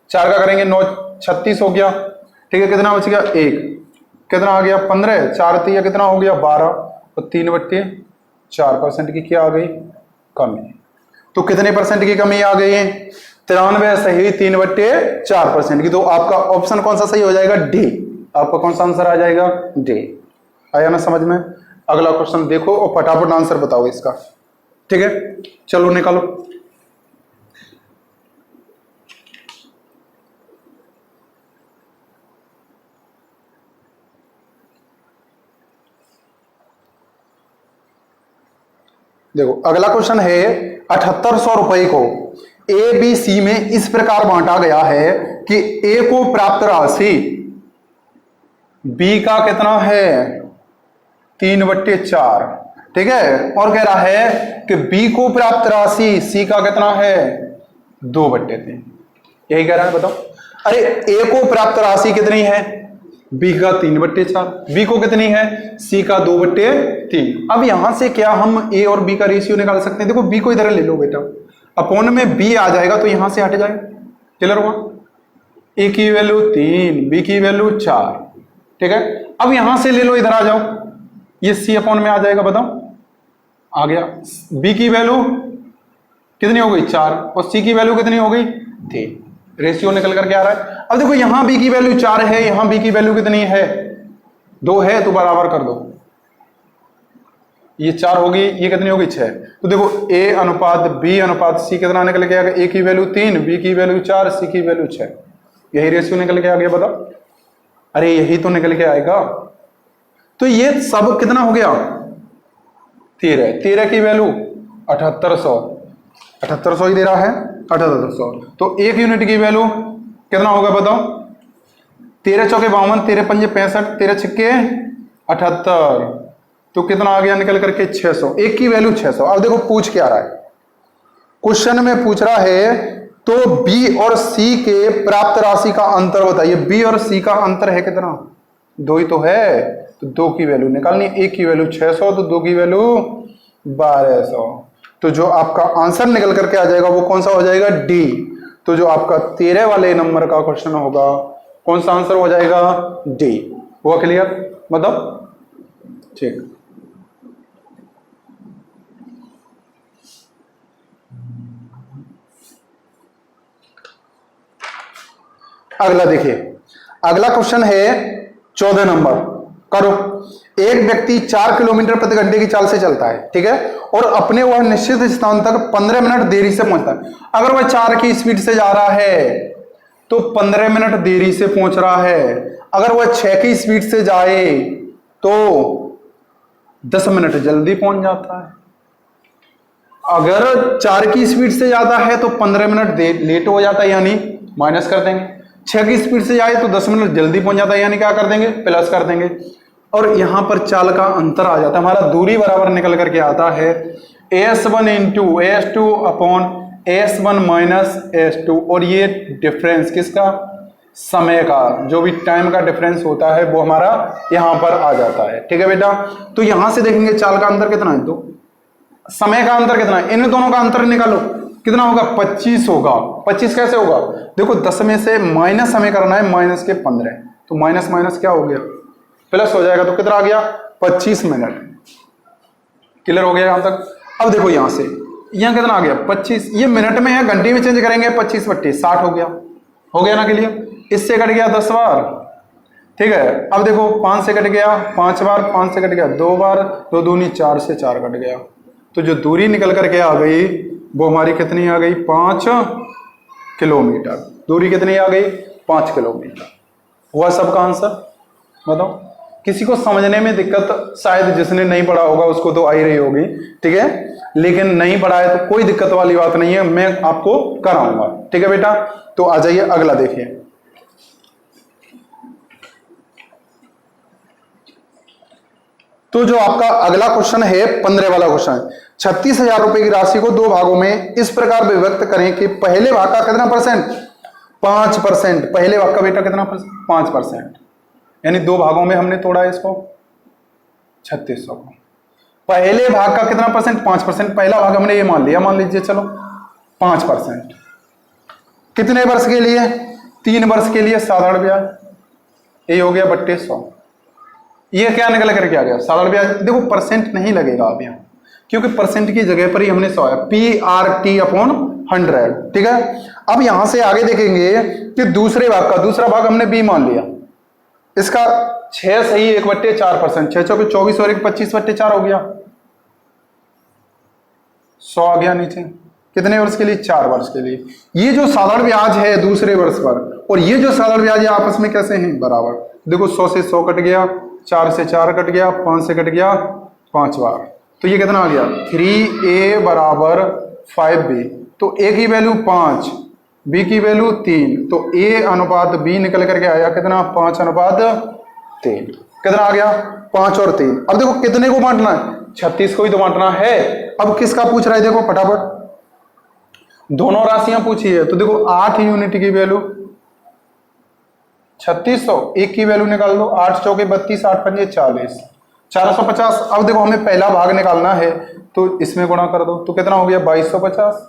4 का करेंगे 9 36 हो गया। ठीक है, कितना बच गया? 1। कितना आ गया? 15, 4 3 कितना हो गया? 12 और 3/4% की क्या आ गई? कमी। तो कितने परसेंट की कमी आ गई है? 93 सही 3/4% की। तो आपका ऑप्शन कौन सा सही हो जाएगा? डी। आपका कौन सा आंसर आ जाएगा? डी। आया ना समझ में? अगला क्वेश्चन देखो और फटाफट आंसर बताओ इसका। ठीक है, चलो निकालो। देखो अगला क्वेश्चन है, 7800 रुपए को ए बी सी में इस प्रकार बांटा गया है कि ए को प्राप्त राशि बी का कितना है? 3/4। ठीक है, और कह रहा है कि बी को प्राप्त राशि सी का कितना है? 2/3। यही कह रहा है, बताओ। अरे ए को प्राप्त राशि कितनी है? बी का 3/4, बी को कितनी है? सी का 2/3। अब यहां से क्या हम ए और बी का रेशियो निकाल सकते हैं? देखो बी को इधर ले लो बेटा, अपॉन में बी आ जाएगा तो यहां से हट जाएगा। क्लियर हुआ? ए की वैल्यू 3, बी की वैल्यू 4। ठीक है, अब यहां से ले लो, इधर आ जाओ, ये सी अपॉन में आ जाएगा। बताओ, आ गया। बी की वैल्यू कितनी हो गई? 4 और सी की वैल्यू कितनी हो गई? 3। रेशियो निकल करके आ रहा है। अब देखो यहां बी की वैल्यू 4 है, यहां बी की वैल्यू कितनी है? 2 है, तो बराबर कर दो। ये 4 होगी, ये कितनी होगी? 6। तो देखो ए अनुपात बी अनुपात सी कितना निकल के आ गया? ए की वैल्यू 3, बी की वैल्यू 4, सी की वैल्यू 6। यही रेशियो निकल के आ गया। बताओ, अरे यही तो निकल के आएगा। तो ये सब कितना हो गया? 13। 13 की वैल्यू 7800 ही दे रहा है, 7800। तो 1 यूनिट की वैल्यू कितना होगा बताओ? 13 चौके 52, 13 पंजे 65, 13 छक्के 78, तो कितना आ गया निकल करके 600। एक की वैल्यू 600। अब देखो पूछ क्या रहा है, क्वेश्चन में पूछ रहा है तो बी और सी के प्राप्त राशि का अंतर बताइए। बी और सी का अंतर है कितना? 2 ही तो है, तो 2 की वैल्यू निकालनी। एक की वैल्यू 600 तो 2 की वैल्यू 1200। तो जो आपका आंसर निकल करके आ जाएगा वो कौन सा हो जाएगा? डी। तो जो आपका 13 वाले नंबर का क्वेश्चन होगा कौन सा आंसर हो जाएगा? डी। हुआ क्लियर? मतलब ठीक। अगला देखिए, अगला क्वेश्चन है 14 नंबर। करो। एक व्यक्ति 4 किलोमीटर प्रति घंटे की चाल से चलता है, ठीक है, और अपने वह निश्चित स्थान तक 15 मिनट देरी से पहुंचता है। अगर वह 4 की स्पीड से जा रहा है तो 15 मिनट देरी से पहुंच रहा है। अगर वह 6 की स्पीड से जाए तो 10 मिनट जल्दी पहुंच जाता है। अगर 4 की स्पीड से जाता है तो 15 मिनट लेट हो जाता है, यानी माइनस कर देंगे। 6 की स्पीड से जाए तो 10 मिनट जल्दी पहुंच जाता है, यानी क्या कर देंगे? प्लस कर देंगे। और यहां पर चाल का अंतर आ जाता है, हमारा दूरी बराबर निकल करके आता है as1 into as2 upon as1 minus as2। और ये डिफरेंस किसका? समय का, जो भी टाइम का डिफरेंस होता है वो हमारा यहां पर आ जाता है। ठीक है बेटा, तो यहां से देखेंगे चाल का अंतर कितना है, तो समय का अंतर कितना है, इन दोनों का अंतर निकालो कितना होगा? 25 होगा। 25 कैसे होगा? देखो 10 में से माइनस हमें करना है माइनस के 15, तो माइनस माइनस क्या हो गया? प्लस हो जाएगा। तो कितना आ गया? 25 मिनट। क्लियर हो गया यहां तक? अब देखो यहां से यहां कितना आ गया? 25। ये मिनट में है, घंटे में चेंज करेंगे 25 बट्टे 60 हो गया। हो गया ना क्लियर? इससे कट गया 10 बार, ठीक है। अब देखो 5 से कट गया 5 बार, 5 से कट गया 2 बार, 2 दूनी 4 से 4 कट गया। तो जो दूरी निकल करके आ गई वो हमारी कितनी आ गई? 5 किलोमीटर। दूरी कितनी आ गई? 5 किलोमीटर। हुआ सबका आंसर? बताओ। किसी को समझने में दिक्कत शायद जिसने नहीं पढ़ा होगा उसको तो आ ही रही होगी, ठीक है, लेकिन नहीं पढ़ा है तो कोई दिक्कत वाली बात नहीं है, मैं आपको कराऊंगा। ठीक है बेटा, तो आ जाइए अगला देखिए। तो जो आपका अगला क्वेश्चन है 15 वाला क्वेश्चन, 36,000 रुपए की राशि को 2 भागों में इस प्रकार विभक्त करें कि पहले भाग का कितना परसेंट? 5%। पहले भाग का बेटा कितना परसेंट? 5%। यानी 2 भागों में हमने तोड़ा है इसको 3600 को। पहले भाग का कितना परसेंट? 5%। पहला भाग हमने ये मान लिया, मान लीजिए चलो 5%। कितने वर्ष के लिए? 3 वर्ष के लिए साधारण ब्याज, ये हो गया बट्टे 100। ये क्या निकल करके आ गया? साधारण ब्याज। देखो परसेंट नहीं लगेगा अब यहाँ, क्योंकि परसेंट की जगह पर ही हमने 100 है, PRT अपॉन 100। ठीक है, अब यहां से आगे देखेंगे कि दूसरे भाग का दूसरा भाग हमने B मान लिया। इसका 6 सही 1/4%, 6 चौके 24 और 1 25/4 हो गया। 100 आ गया नीचे। कितने वर्ष के लिए? 4 वर्ष के लिए। ये जो साधारण ब्याज है दूसरे वर्ष पर और ये जो साधारण ब्याज है आपस में कैसे हैं? बराबर। देखो 100 से 100 कट गया, 4 से 4 कट गया, 5 से कट गया 5 बार, तो ये कितना आ गया? 3A बराबर 5B। तो A की वैल्यू 5, B की वैल्यू 3, तो A अनुपात B निकल करके आया कितना? 5:3। कितना आ गया? 5 और 3। अब देखो कितने को बांटना है? 36 को ही तो बांटना है। अब किसका पूछ रहा है? देखो फटाफट दोनों राशियां पूछी है, तो देखो 8 यूनिट की वैल्यू 3600, 1 की वैल्यू निकाल दो, 8 चौके 32, 8 पंजे 40, 450। अब देखो हमें पहला भाग निकालना है तो इसमें गुणा कर दो, तो कितना हो गया? 2250।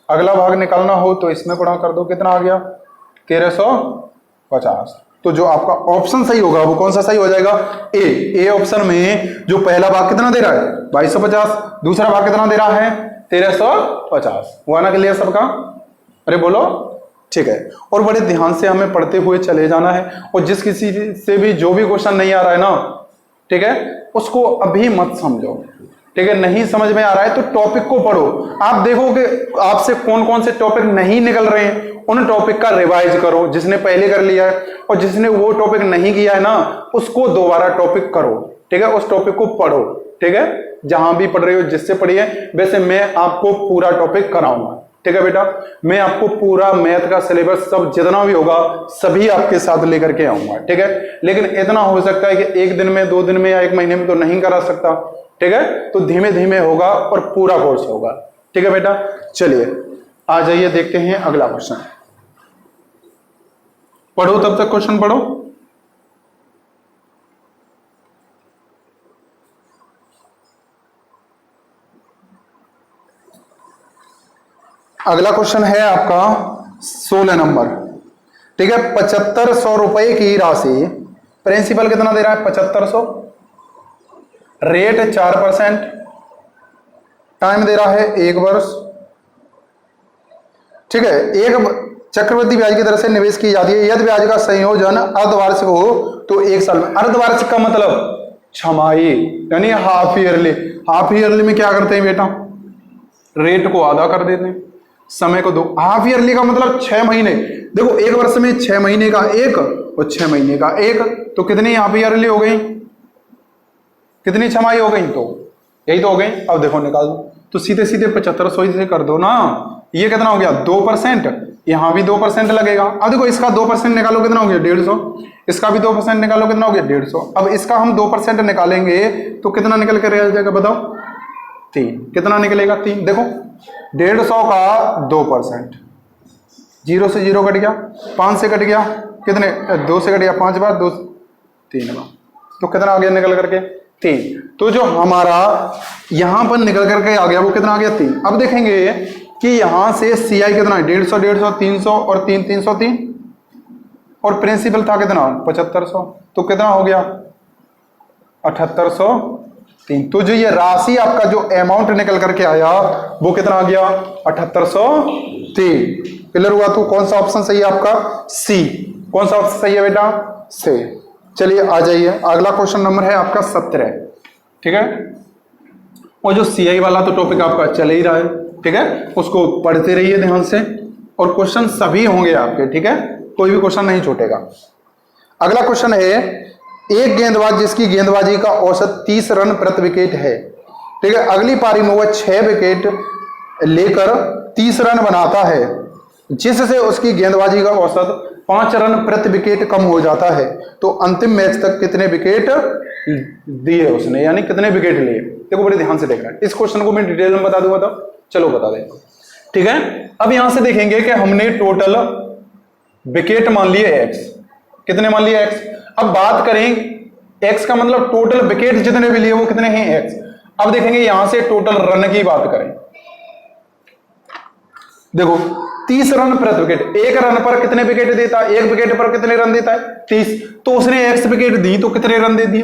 अगला भाग निकालना हो तो इसमें गुणा कर दो, कितना आ गया? 1350। तो जो आपका ऑप्शन सही होगा वो कौन सा सही हो जाएगा? ए ऑप्शन में जो पहला भाग कितना दे रहा है? 2250, दूसरा भाग कितना दे रहा है? 1350। हुआ ना क्लियर सबका? अरे बोलो। ठीक है, और बड़े ध्यान से हमें पढ़ते हुए चले जाना है, और जिस किसी से भी जो भी क्वेश्चन नहीं आ रहा है ना, ठीक है, उसको अभी मत समझो, ठीक है। नहीं समझ में आ रहा है तो टॉपिक को पढ़ो। आप देखो कि आपसे कौन कौन से टॉपिक नहीं निकल रहे हैं, उन टॉपिक का रिवाइज करो, जिसने पहले कर लिया है, और जिसने वो टॉपिक नहीं किया है ना उसको दोबारा टॉपिक करो, ठीक है, उस टॉपिक को पढ़ो, ठीक है। जहां भी पढ़ रहे हो जिससे पढ़िए, वैसे मैं आपको पूरा टॉपिक कराऊंगा, ठीक है बेटा, मैं आपको पूरा मैथ का सिलेबस सब जितना भी होगा सभी आपके साथ लेकर के आऊंगा, ठीक है। लेकिन इतना हो सकता है कि एक दिन में, 2 दिन में या 1 महीने में तो नहीं करा सकता, ठीक है। तो धीमे धीमे होगा और पूरा कोर्स होगा, ठीक है बेटा। चलिए आ जाइए, देखते हैं अगला क्वेश्चन। पढ़ो, तब तक क्वेश्चन पढ़ो। अगला क्वेश्चन है आपका 16 नंबर, ठीक है। 7500 रुपए की राशि, प्रिंसिपल कितना दे रहा है 7500, रेट 4%, टाइम दे रहा है 1 वर्ष, ठीक है। एक चक्रवृद्धि ब्याज की दर से निवेश की जाती है, यदि ब्याज का संयोजन अर्धवार्षिक हो तो 1 साल में। अर्धवार्षिक का मतलब छमाही, यानी हाफ ईयरली। हाफ ईयरली में क्या करते हैं बेटा, रेट को आधा कर देते हैं, समय को 2। हाफ ईयरली का मतलब 6 महीने। देखो 1 वर्ष में 6 महीने का एक और 6 महीने का एक, तो कितनी हाफ ईयरली हो गई, कितनी छमाही हो गई, तो यही तो हो गई। अब देखो निकाल दो, तो सीधे सीधे 7500 से कर दो ना। ये कितना हो गया 2%, यहां भी 2% लगेगा। अब देखो इसका 2% निकालो कितना हो गया 150, इसका भी 2% निकालो कितना हो गया 150। अब इसका हम 2% निकालेंगे तो कितना निकल कर आ जाएगा बताओ, 3। कितना निकलेगा 3। देखो 150 का 2%, 0 से 0 कट गया, 5 से कट गया, कितने 2 से कट गया 5 बार, 2 3 बार, तो कितना आ गया निकल करके 3। तो जो हमारा यहां पर निकल करके आ गया वो कितना आ गया 3। अब देखेंगे कि यहां से सीआई कितना है 150, 150, 300 और 3, 303, और प्रिंसिपल था कितना 7500, तो कितना हो गया 7803। तो जो ये राशि आपका जो अमाउंट निकल करके आया वो कितना आ गया 7803। क्लियर हुआ। तो कौन सा ऑप्शन सही है आपका, सी। कौन सा ऑप्शन सही है बेटा, सी। चलिए आ जाइए, अगला क्वेश्चन नंबर है आपका 17, ठीक है। और जो सीआई वाला तो टॉपिक आपका चल ही रहा है, ठीक है, उसको पढ़ते रहिए ध्यान से, और क्वेश्चन सभी होंगे आपके, ठीक है, कोई भी क्वेश्चन नहीं छूटेगा। अगला क्वेश्चन है, एक गेंदबाज जिसकी गेंदबाजी का औसत 30 रन प्रति विकेट है, ठीक है, अगली पारी में वह 6 विकेट लेकर 30 रन बनाता है, जिससे उसकी गेंदबाजी का औसत 5 रन प्रति विकेट कम हो जाता है, तो अंतिम मैच तक कितने विकेट दिए उसने, यानी कितने विकेट लिए। देखो बड़े ध्यान से देखना है, इस क्वेश्चन को मैं डिटेल में बता दूंगा, तो चलो बता दें, ठीक है। अब यहां से देखेंगे कि हमने टोटल विकेट मान लिए x, कितने मान लिए x। अब बात करें x का मतलब टोटल विकेट जितने भी लिए वो कितने हैं x। अब देखेंगे यहां से टोटल रन की बात करें, देखो 30 रन प्रति विकेट, एक रन पर कितने विकेट देता है, एक विकेट पर कितने रन देता है 30, तो उसने x विकेट दी तो कितने रन दे दिए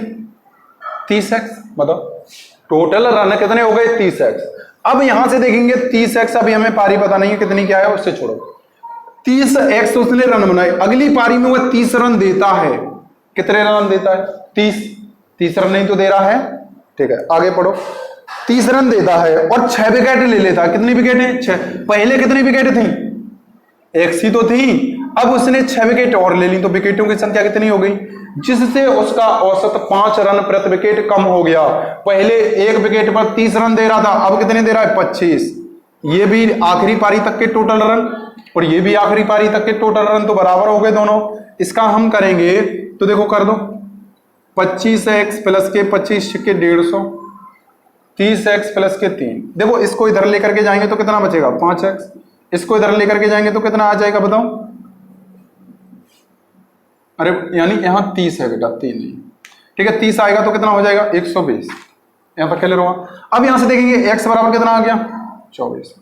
30x। बताओ टोटल रन कितने हो गए 30x। अब यहां से देखेंगे 30x, अभी हमें पारी पता नहीं है कितनी क्या है, उससे छोड़ो, 30x उसने रन बनाए, अगली पारी में वह 30 रन देता है, कितने रन देता है 30 रन नहीं तो दे रहा है, ठीक है। आगे पढ़ो, 30 रन देता है और 6 विकेट ले लेता है, कितनी विकेट है 6, पहले कितनी विकेट थी x ही तो थी, अब उसने 6 विकेट और ले ली, तो विकेटों की संख्या कितनी हो गई, जिससे उसका औसत 5 रन प्रति विकेट कम हो गया। पहले एक विकेट पर 30 रन दे रहा था, अब कितने दे रहा है 25। ये भी आखिरी पारी तक के टोटल रन और ये भी आखिरी पारी तक के टोटल रन, तो बराबर हो गए दोनों। इसका हम करेंगे तो देखो कर दो, 25x प्लस के 25 के 150, 30x प्लस के 3। देखो इसको इधर लेकर के जाएंगे तो कितना बचेगा 5x, इसको इधर लेकर के जाएंगे तो कितना आ जाएगा बताओ, अरे यानी यहां 30 है बेटा, 3 नहीं, ठीक है, 30 आएगा तो कितना हो जाएगा 120, यहां पर क्लियर होगा। अब यहां से देखेंगे x बराबर कितना आ गया 24,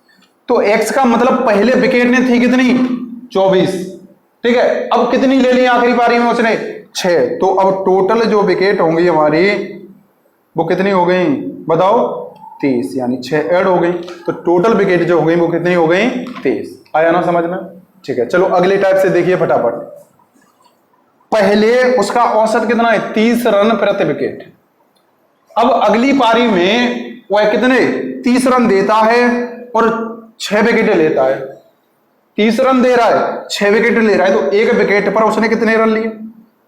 तो x का मतलब पहले विकेट ने थी कितनी 24, ठीक है। अब कितनी ले ली आखिरी पारी में उसने 6, तो अब टोटल जो विकेट होंगी हमारी वो कितनी हो गई बताओ 30, यानी 6 ऐड हो गई, तो टोटल विकेट जो हो गई वो कितनी हो गई 30। आया ना समझ में, ठीक है। चलो अगले टाइप से देखिए फटाफट। पहले उसका औसत कितना है 30 रन प्रति विकेट, अब अगली पारी में वह कितने 30 रन देता है और 6 विकेट लेता है, 30 रन दे रहा है 6 विकेट ले रहा है, तो एक विकेट पर उसने कितने रन लिए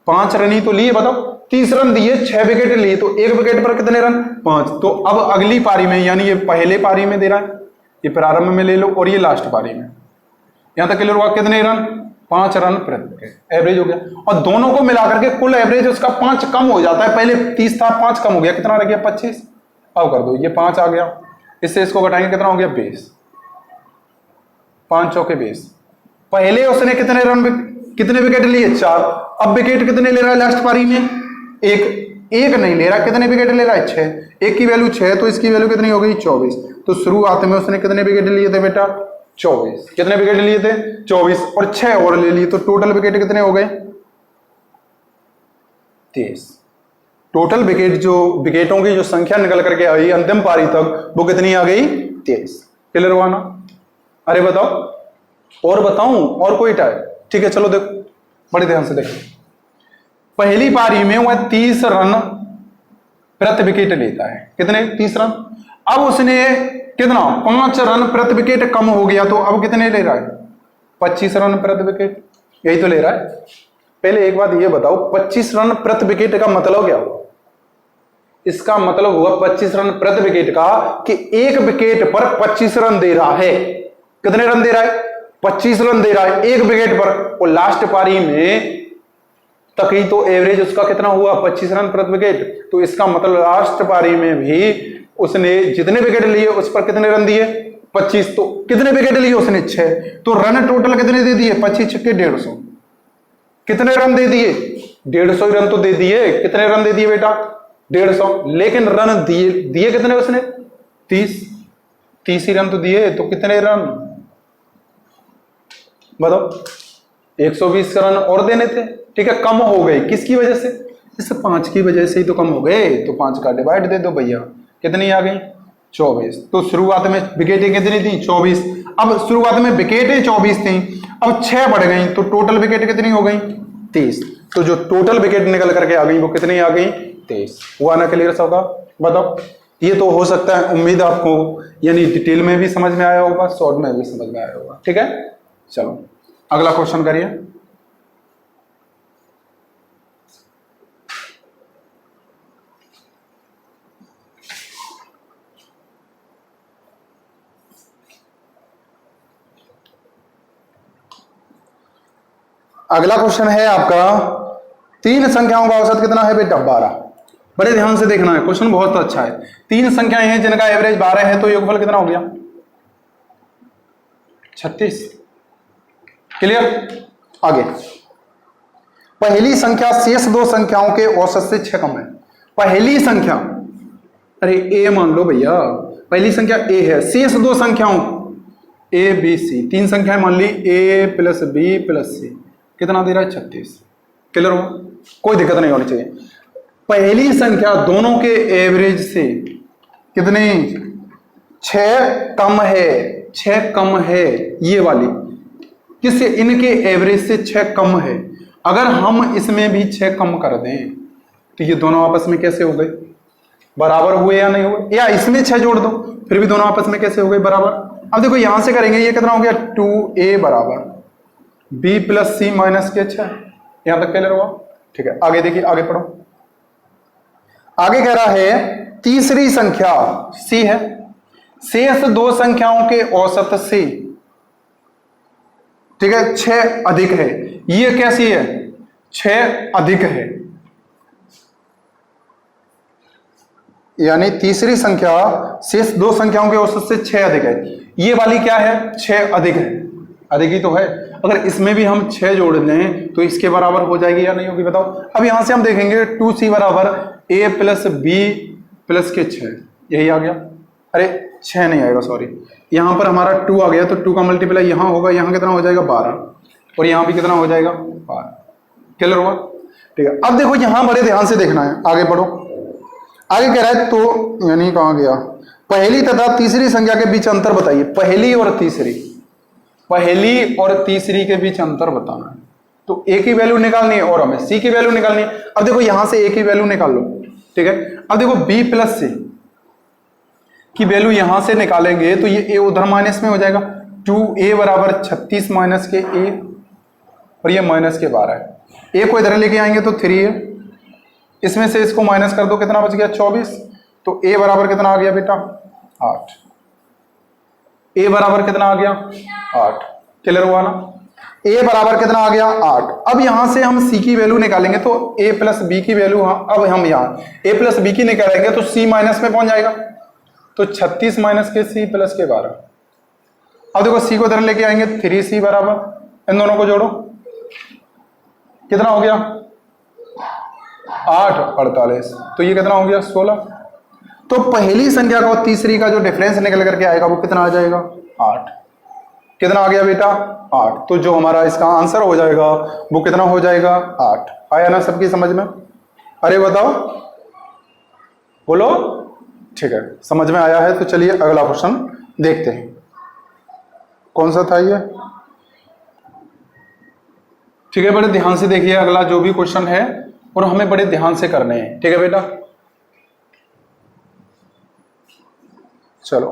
5 रन ही तो लिए। बताओ 30 रन दिए 6 विकेट लिए, तो एक विकेट पर कितने रन 5। तो अब अगली पारी में, यानी ये पहले पारी में दे रहा है, ये प्रारंभ में ले लो और ये लास्ट पारी में, यहां तक क्लियर हुआ। कितने रन? 5 रन प्रति विकेट एवरेज हो गया। और दोनों को मिलाकर के कुल एवरेज उसका 5 कम हो जाता है। पहले 30 था, 5 कम हो गया, कितना रह गया? 25। अब कर दो, ये 5 आ गया, इससे इसको घटाएंगे, कितना हो गया? 20। 5 चौके 20। पहले उसने कितने रन, कितने विकेट लिए? 4। अब विकेट कितने ले रहा है लास्ट पारी में? एक नहीं ले रहा। कितने विकेट ले रहा है? 6। एक की वैल्यू 6, तो इसकी वैल्यू कितनी हो गई? 24। तो शुरुआत में उसने कितने विकेट लिए थे बेटा? 24। कितने विकेट लिए थे? 24, और 6 और ले लिए, तो टोटल विकेट कितने हो गए? 23। टोटल विकेट, जो विकेटों की जो संख्या निकल करके आई अंतिम पारी तक, वो कितनी आ गई? 23। क्लियर हुआ ना? अरे बताओ, और बताऊं? और कोई टाइप? ठीक है, चलो देखो, बड़े ध्यान से देखो। पहली पारी में वह 30 रन प्रति विकेट लेता है। कितने? 30 रन। अब उसने कितना? 5 रन प्रति विकेट कम हो गया, तो अब कितने ले रहा है? 25 रन प्रति विकेट, यही तो ले रहा है। पहले एक बात ये बताओ, 25 रन प्रति विकेट का मतलब क्या हुआ? इसका मतलब हुआ 25 रन प्रति विकेट का कि एक विकेट पर 25 रन दे रहा है। कितने रन दे रहा है? 25 रन दे रहा है एक विकेट पर। और लास्ट पारी में तक ही तो एवरेज उसका कितना हुआ? 25 रन प्रति विकेट। तो इसका मतलब लास्ट पारी में भी उसने जितने विकेट लिए उस पर कितने रन दिए? 25। तो कितने विकेट लिए उसने? 6। तो रन टोटल कितने दे दिए? 25 छक्के 150। कितने रन दे दिए? 150 रन तो दे दिए। कितने रन दे दिए बेटा? 150। लेकिन रन दिए कितने उसने? 30 ही रन तो दिए। तो कितने रन बताओ? 120 रन और देने थे। ठीक है, कम हो गए किसकी वजह से? इस 5 की वजह से ही तो कम हो गए। तो 5 का डिवाइड दे दो भैया, कितनी आ गई? 24। तो शुरुआत में विकेटें कितनी थी? 24। अब शुरुआत में विकेटें 24 थी, अब 6 बढ़ गई, तो टोटल विकेट कितनी हो गई? 23। तो जो टोटल विकेट निकल करके आ गई वो कितनी आ गई? 23। हुआ ना क्लियर सबका? बताओ। ये तो हो सकता है, उम्मीद आपको यानी डिटेल में भी समझ में आया होगा, शॉर्ट में भी समझ में आया होगा। ठीक है, चलो अगला क्वेश्चन करिए। अगला क्वेश्चन है आपका, 3 संख्याओं का औसत कितना है बेटा? 12। बड़े ध्यान से देखना है, क्वेश्चन बहुत अच्छा है। 3 संख्याएं हैं जिनका एवरेज 12 है, तो योगफल कितना हो गया? 36। क्लियर? आगे, पहली संख्या शेष 2 संख्याओं के औसत से 6 कम है। पहली संख्या, अरे ए मान लो भैया, पहली संख्या ए है, शेष 2 संख्याओं ए बी सी, 3 संख्याएं मान ली, ए प्लस बी प्लस सी, कितना दे रहा है? 36। क्लियर हुआ? कोई दिक्कत नहीं होनी चाहिए। पहली संख्या दोनों के एवरेज से कितने? 6 कम है। 6 कम है ये वाली, किससे? इनके एवरेज से 6 कम है। अगर हम इसमें भी 6 कम कर दें तो ये दोनों आपस में कैसे हो गए? बराबर हुए या नहीं हुए? या इसमें 6 जोड़ दो, फिर भी दोनों आपस में कैसे हो गए? बराबर। अब देखो यहां से करेंगे, ये कितना हो गया? 2a बराबर b प्लस सी माइनस के 6। यहां तक क्लियर हुआ? ठीक है, आगे देखिए, आगे पढ़ो। आगे कह रहा है तीसरी संख्या c है, शेष 2 संख्याओं के औसत से, ठीक है, 6 अधिक है। ये कैसी है? 6 अधिक है, यानी तीसरी संख्या शेष 2 संख्याओं के औसत से 6 अधिक है। ये वाली क्या है? 6 अधिक है। अधिक ही तो है। अगर इसमें भी हम 6 जोड़ दें तो इसके बराबर हो जाएगी या नहीं होगी? बताओ। अब यहां से हम देखेंगे 2c बराबर a प्लस बी प्लस के 6, यही आ गया। अरे 6 नहीं आएगा, सॉरी, यहां पर हमारा 2 आ गया, तो 2 का मल्टीप्लाई यहां होगा, यहां कितना हो जाएगा? 12, और यहां भी कितना हो जाएगा? 12। क्लियर हुआ? ठीक है, अब देखो यहां बड़े ध्यान से देखना है, आगे बढ़ो। आगे कह रहा है, तो यानी कहां गया? पहली तथा तीसरी संख्या के बीच अंतर बताइए। पहली और तीसरी, पहली और तीसरी के बीच अंतर बताना है। तो a की वैल्यू निकालनी है और हमें c की वैल्यू निकालनी है। अब देखो यहां से a की वैल्यू निकाल लो, ठीक है। अब देखो b प्लस c की वैल्यू यहां से निकालेंगे तो ये a उधर माइनस में हो जाएगा। 2a बराबर 36 माइनस के a, और ये माइनस के 12 है। a को इधर लेके आएंगे तो 3 है, इसमें से इसको माइनस कर दो, कितना बच गया? 24। तो a बराबर कितना आ गया बेटा? 8। ए बराबर कितना आ गया 8। क्लियर हुआ ना? ए बराबर कितना आ गया 8। अब यहां से हम सी की वैल्यू निकालेंगे तो ए प्लस बी की वैल्यू, अब हम यहां ए प्लस बी की निकालेंगे तो सी माइनस में पहुंच जाएगा, तो 36 माइनस के सी प्लस के 12। अब देखो सी को इधर लेके आएंगे 3c बराबर, इन दोनों को जोड़ो कितना हो गया 8 48, तो ये कितना हो गया 16। तो पहली संख्या का और तीसरी का जो डिफरेंस निकल करके आएगा वो कितना आ जाएगा 8। कितना आ गया बेटा 8। तो जो हमारा इसका आंसर हो जाएगा वो कितना हो जाएगा 8। आया ना सबकी समझ में? अरे बताओ, बोलो। ठीक है, समझ में आया है। तो चलिए अगला क्वेश्चन देखते हैं, कौन सा था ये। ठीक है, बड़े ध्यान से देखिए अगला जो भी क्वेश्चन है, और हमें बड़े ध्यान से करने हैं। ठीक है बेटा, चलो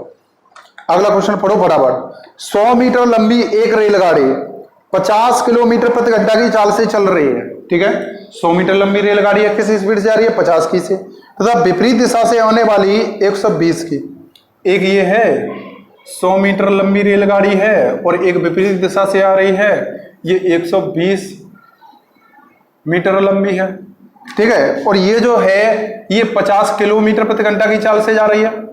अगला क्वेश्चन पढ़ो फटाफट। 100 मीटर लंबी एक रेलगाड़ी 50 किलोमीटर प्रति घंटा की चाल से चल रही है। ठीक है, 100 मीटर लंबी रेलगाड़ी किस स्पीड से आ रही है 50 की से, तथा विपरीत दिशा से आने वाली 120 की। एक ये है 100 मीटर लंबी रेलगाड़ी है और एक विपरीत दिशा से आ रही है, ये 120 मीटर लंबी है। ठीक है, और ये जो है ये 50 किलोमीटर प्रति घंटा की चाल से जा रही है।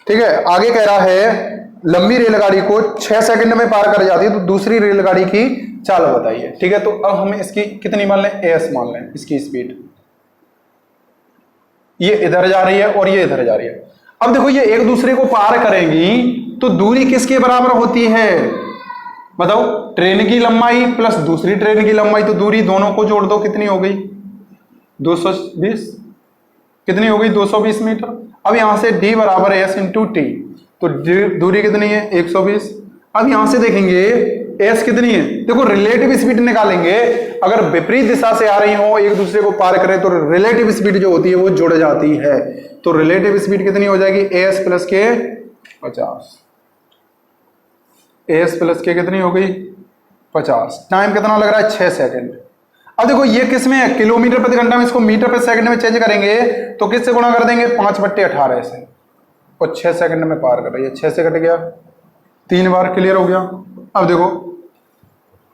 ठीक है, आगे कह रहा है लंबी रेलगाड़ी को 6 सेकंड में पार कर जाती है, तो दूसरी रेलगाड़ी की चाल बताइए। ठीक है, तो अब हम इसकी कितनी मान लें, एस मान लें इसकी स्पीड। ये इधर जा रही है और ये इधर जा रही है। अब देखो ये एक दूसरे को पार करेंगी तो दूरी किसके बराबर होती है बताओ, ट्रेन की लंबाई प्लस दूसरी ट्रेन की लंबाई, तो दूरी दोनों को जोड़ दो कितनी हो गई 220, कितनी हो गई 220 मीटर। अब यहां से d बराबर एस इंटू टी, तो दूरी कितनी है 120। अब यहां से देखेंगे s कितनी है, देखो रिलेटिव स्पीड निकालेंगे। अगर विपरीत दिशा से आ रही हो एक दूसरे को पार करें तो रिलेटिव स्पीड जो होती है वो जुड़ जाती है। तो रिलेटिव स्पीड कितनी हो जाएगी as प्लस के 50, as प्लस के कितनी हो गई 50। टाइम कितना लग रहा है 6 सेकंड। अब देखो ये किस में है किलोमीटर प्रति घंटा में, इसको मीटर प्रति सेकंड में चेंज करेंगे तो किससे गुणा कर देंगे 5/18 से, और 6 सेकंड में पार कर रही है। 6 से कट गया 3 बार, क्लियर हो गया। अब देखो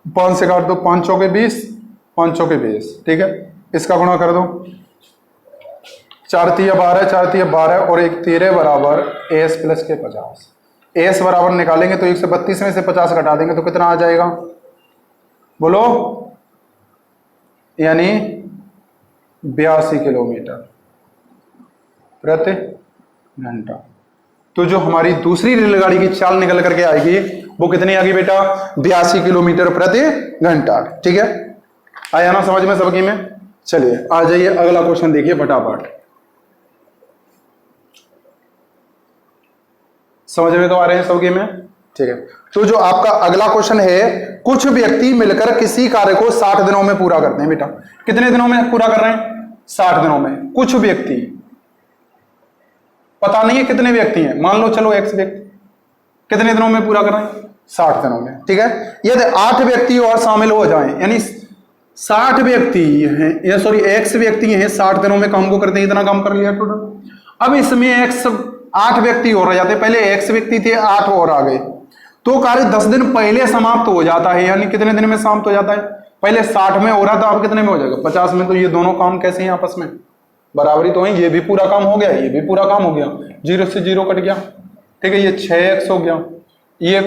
5 से काट दो, 5 चौके 20, 5 चौके 20। ठीक है, इसका गुणा कर दो, 4 तिया 12, 4 तिया 12 और 1 13 बराबर एस प्लस के 50। एस बराबर निकालेंगे तो 132 में से 50 घटा देंगे तो कितना आ जाएगा बोलो, यानी 82 किलोमीटर प्रति घंटा। तो जो हमारी दूसरी रेलगाड़ी की चाल निकल करके आएगी वो कितनी आ गई बेटा 82 किलोमीटर प्रति घंटा। ठीक है, आया ना समझ में सबकी में? चलिए आ जाइए अगला क्वेश्चन देखिए फटाफट। समझ में तो आ रहे हैं सबकी में? ठीक है, तो जो आपका अगला क्वेश्चन है, कुछ व्यक्ति मिलकर किसी कार्य को 60 दिनों में पूरा करते हैं। बेटा कितने दिनों में पूरा कर रहे हैं 60 दिनों में। कुछ व्यक्ति, पता नहीं है कितने व्यक्ति हैं, मान लो चलो एक्स व्यक्ति, कितने दिनों में पूरा कर रहे हैं 60 दिनों में। ठीक है, यदि 8 व्यक्ति और शामिल हो जाएं, यानी 60 व्यक्ति हैं या सॉरी एक्स व्यक्ति हैं 60 दिनों में काम को करते हैं, इतना काम कर लिया टोटल। अब इसमें एक्स 8 व्यक्ति और रह जाते, पहले एक्स व्यक्ति थे 8 और आ गए, तो कार्य 10 दिन पहले समाप्त हो जाता है। यानी कितने दिन में समाप्त हो जाता है, पहले 60 में हो रहा था अब कितने में हो जाएगा 50 में। तो ये दोनों काम कैसे हैं आपस में बराबरी तो है, ये भी पूरा काम हो गया, ये भी पूरा काम हो गया, 0 से 0 कट गया। ठीक है, ये 6x हो गया, ये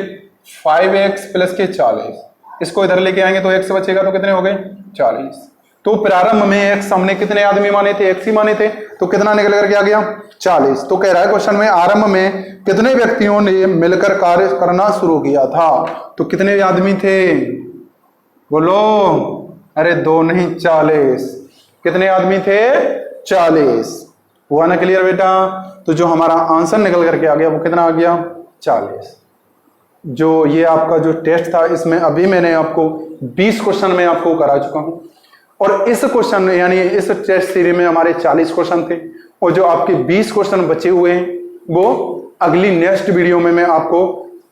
5x प्लस के 40, इसको इधर लेके आएंगे तो x बचेगा, तो कितने हो गए 40। तो प्रारंभ में x हमने कितने आदमी माने थे, x ही माने थे, तो कितना निकल करके आ गया 40। तो कह रहा है क्वेश्चन में आरंभ में कितने व्यक्तियों ने मिलकर कार्य करना शुरू किया था, तो कितने आदमी थे बोलो, अरे 2 नहीं 40। कितने आदमी थे 40। हुआ ना क्लियर बेटा? तो जो हमारा आंसर निकल करके आ गया वो कितना आ गया 40। जो ये आपका जो टेस्ट था इसमें अभी मैंने आपको 20 क्वेश्चन में आपको करा चुका हूं, और इस क्वेश्चन यानी इस टेस्ट सीरीज में हमारे 40 क्वेश्चन थे, और जो आपके 20 क्वेश्चन बचे हुए हैं वो अगली नेक्स्ट वीडियो में मैं आपको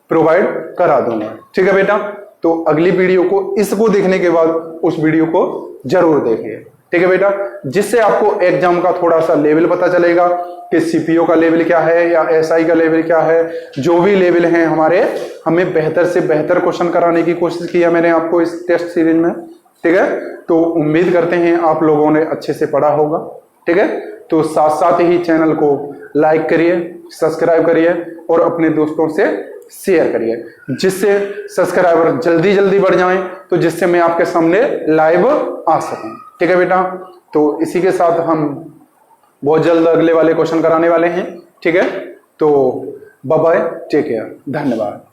प्रोवाइड करा दूंगा। ठीक है बेटा, तो अगली वीडियो को इसको देखने के बाद उस वीडियो को जरूर देखिए। ठीक है बेटा, जिससे आपको एग्जाम का थोड़ा सा लेवल पता चलेगा कि सीपीओ का लेवल क्या है या एसआई का लेवल क्या है। जो भी लेवल हैं हमारे, हमें बेहतर से बेहतर क्वेश्चन कराने की कोशिश की है मैंने आपको इस टेस्ट सीरीज में। ठीक है, तो उम्मीद करते हैं आप लोगों ने अच्छे से पढ़ा होगा। ठीक है, तो साथ साथ ही चैनल को लाइक करिए, सब्सक्राइब करिए और अपने दोस्तों से शेयर करिए, जिससे सब्सक्राइबर जल्दी जल्दी बढ़ जाएं, तो जिससे मैं आपके सामने लाइव आ सकूं। ठीक है बेटा, तो इसी के साथ हम बहुत जल्द अगले वाले क्वेश्चन कराने वाले हैं। ठीक है, तो बाय बाय, टेक केयर, धन्यवाद।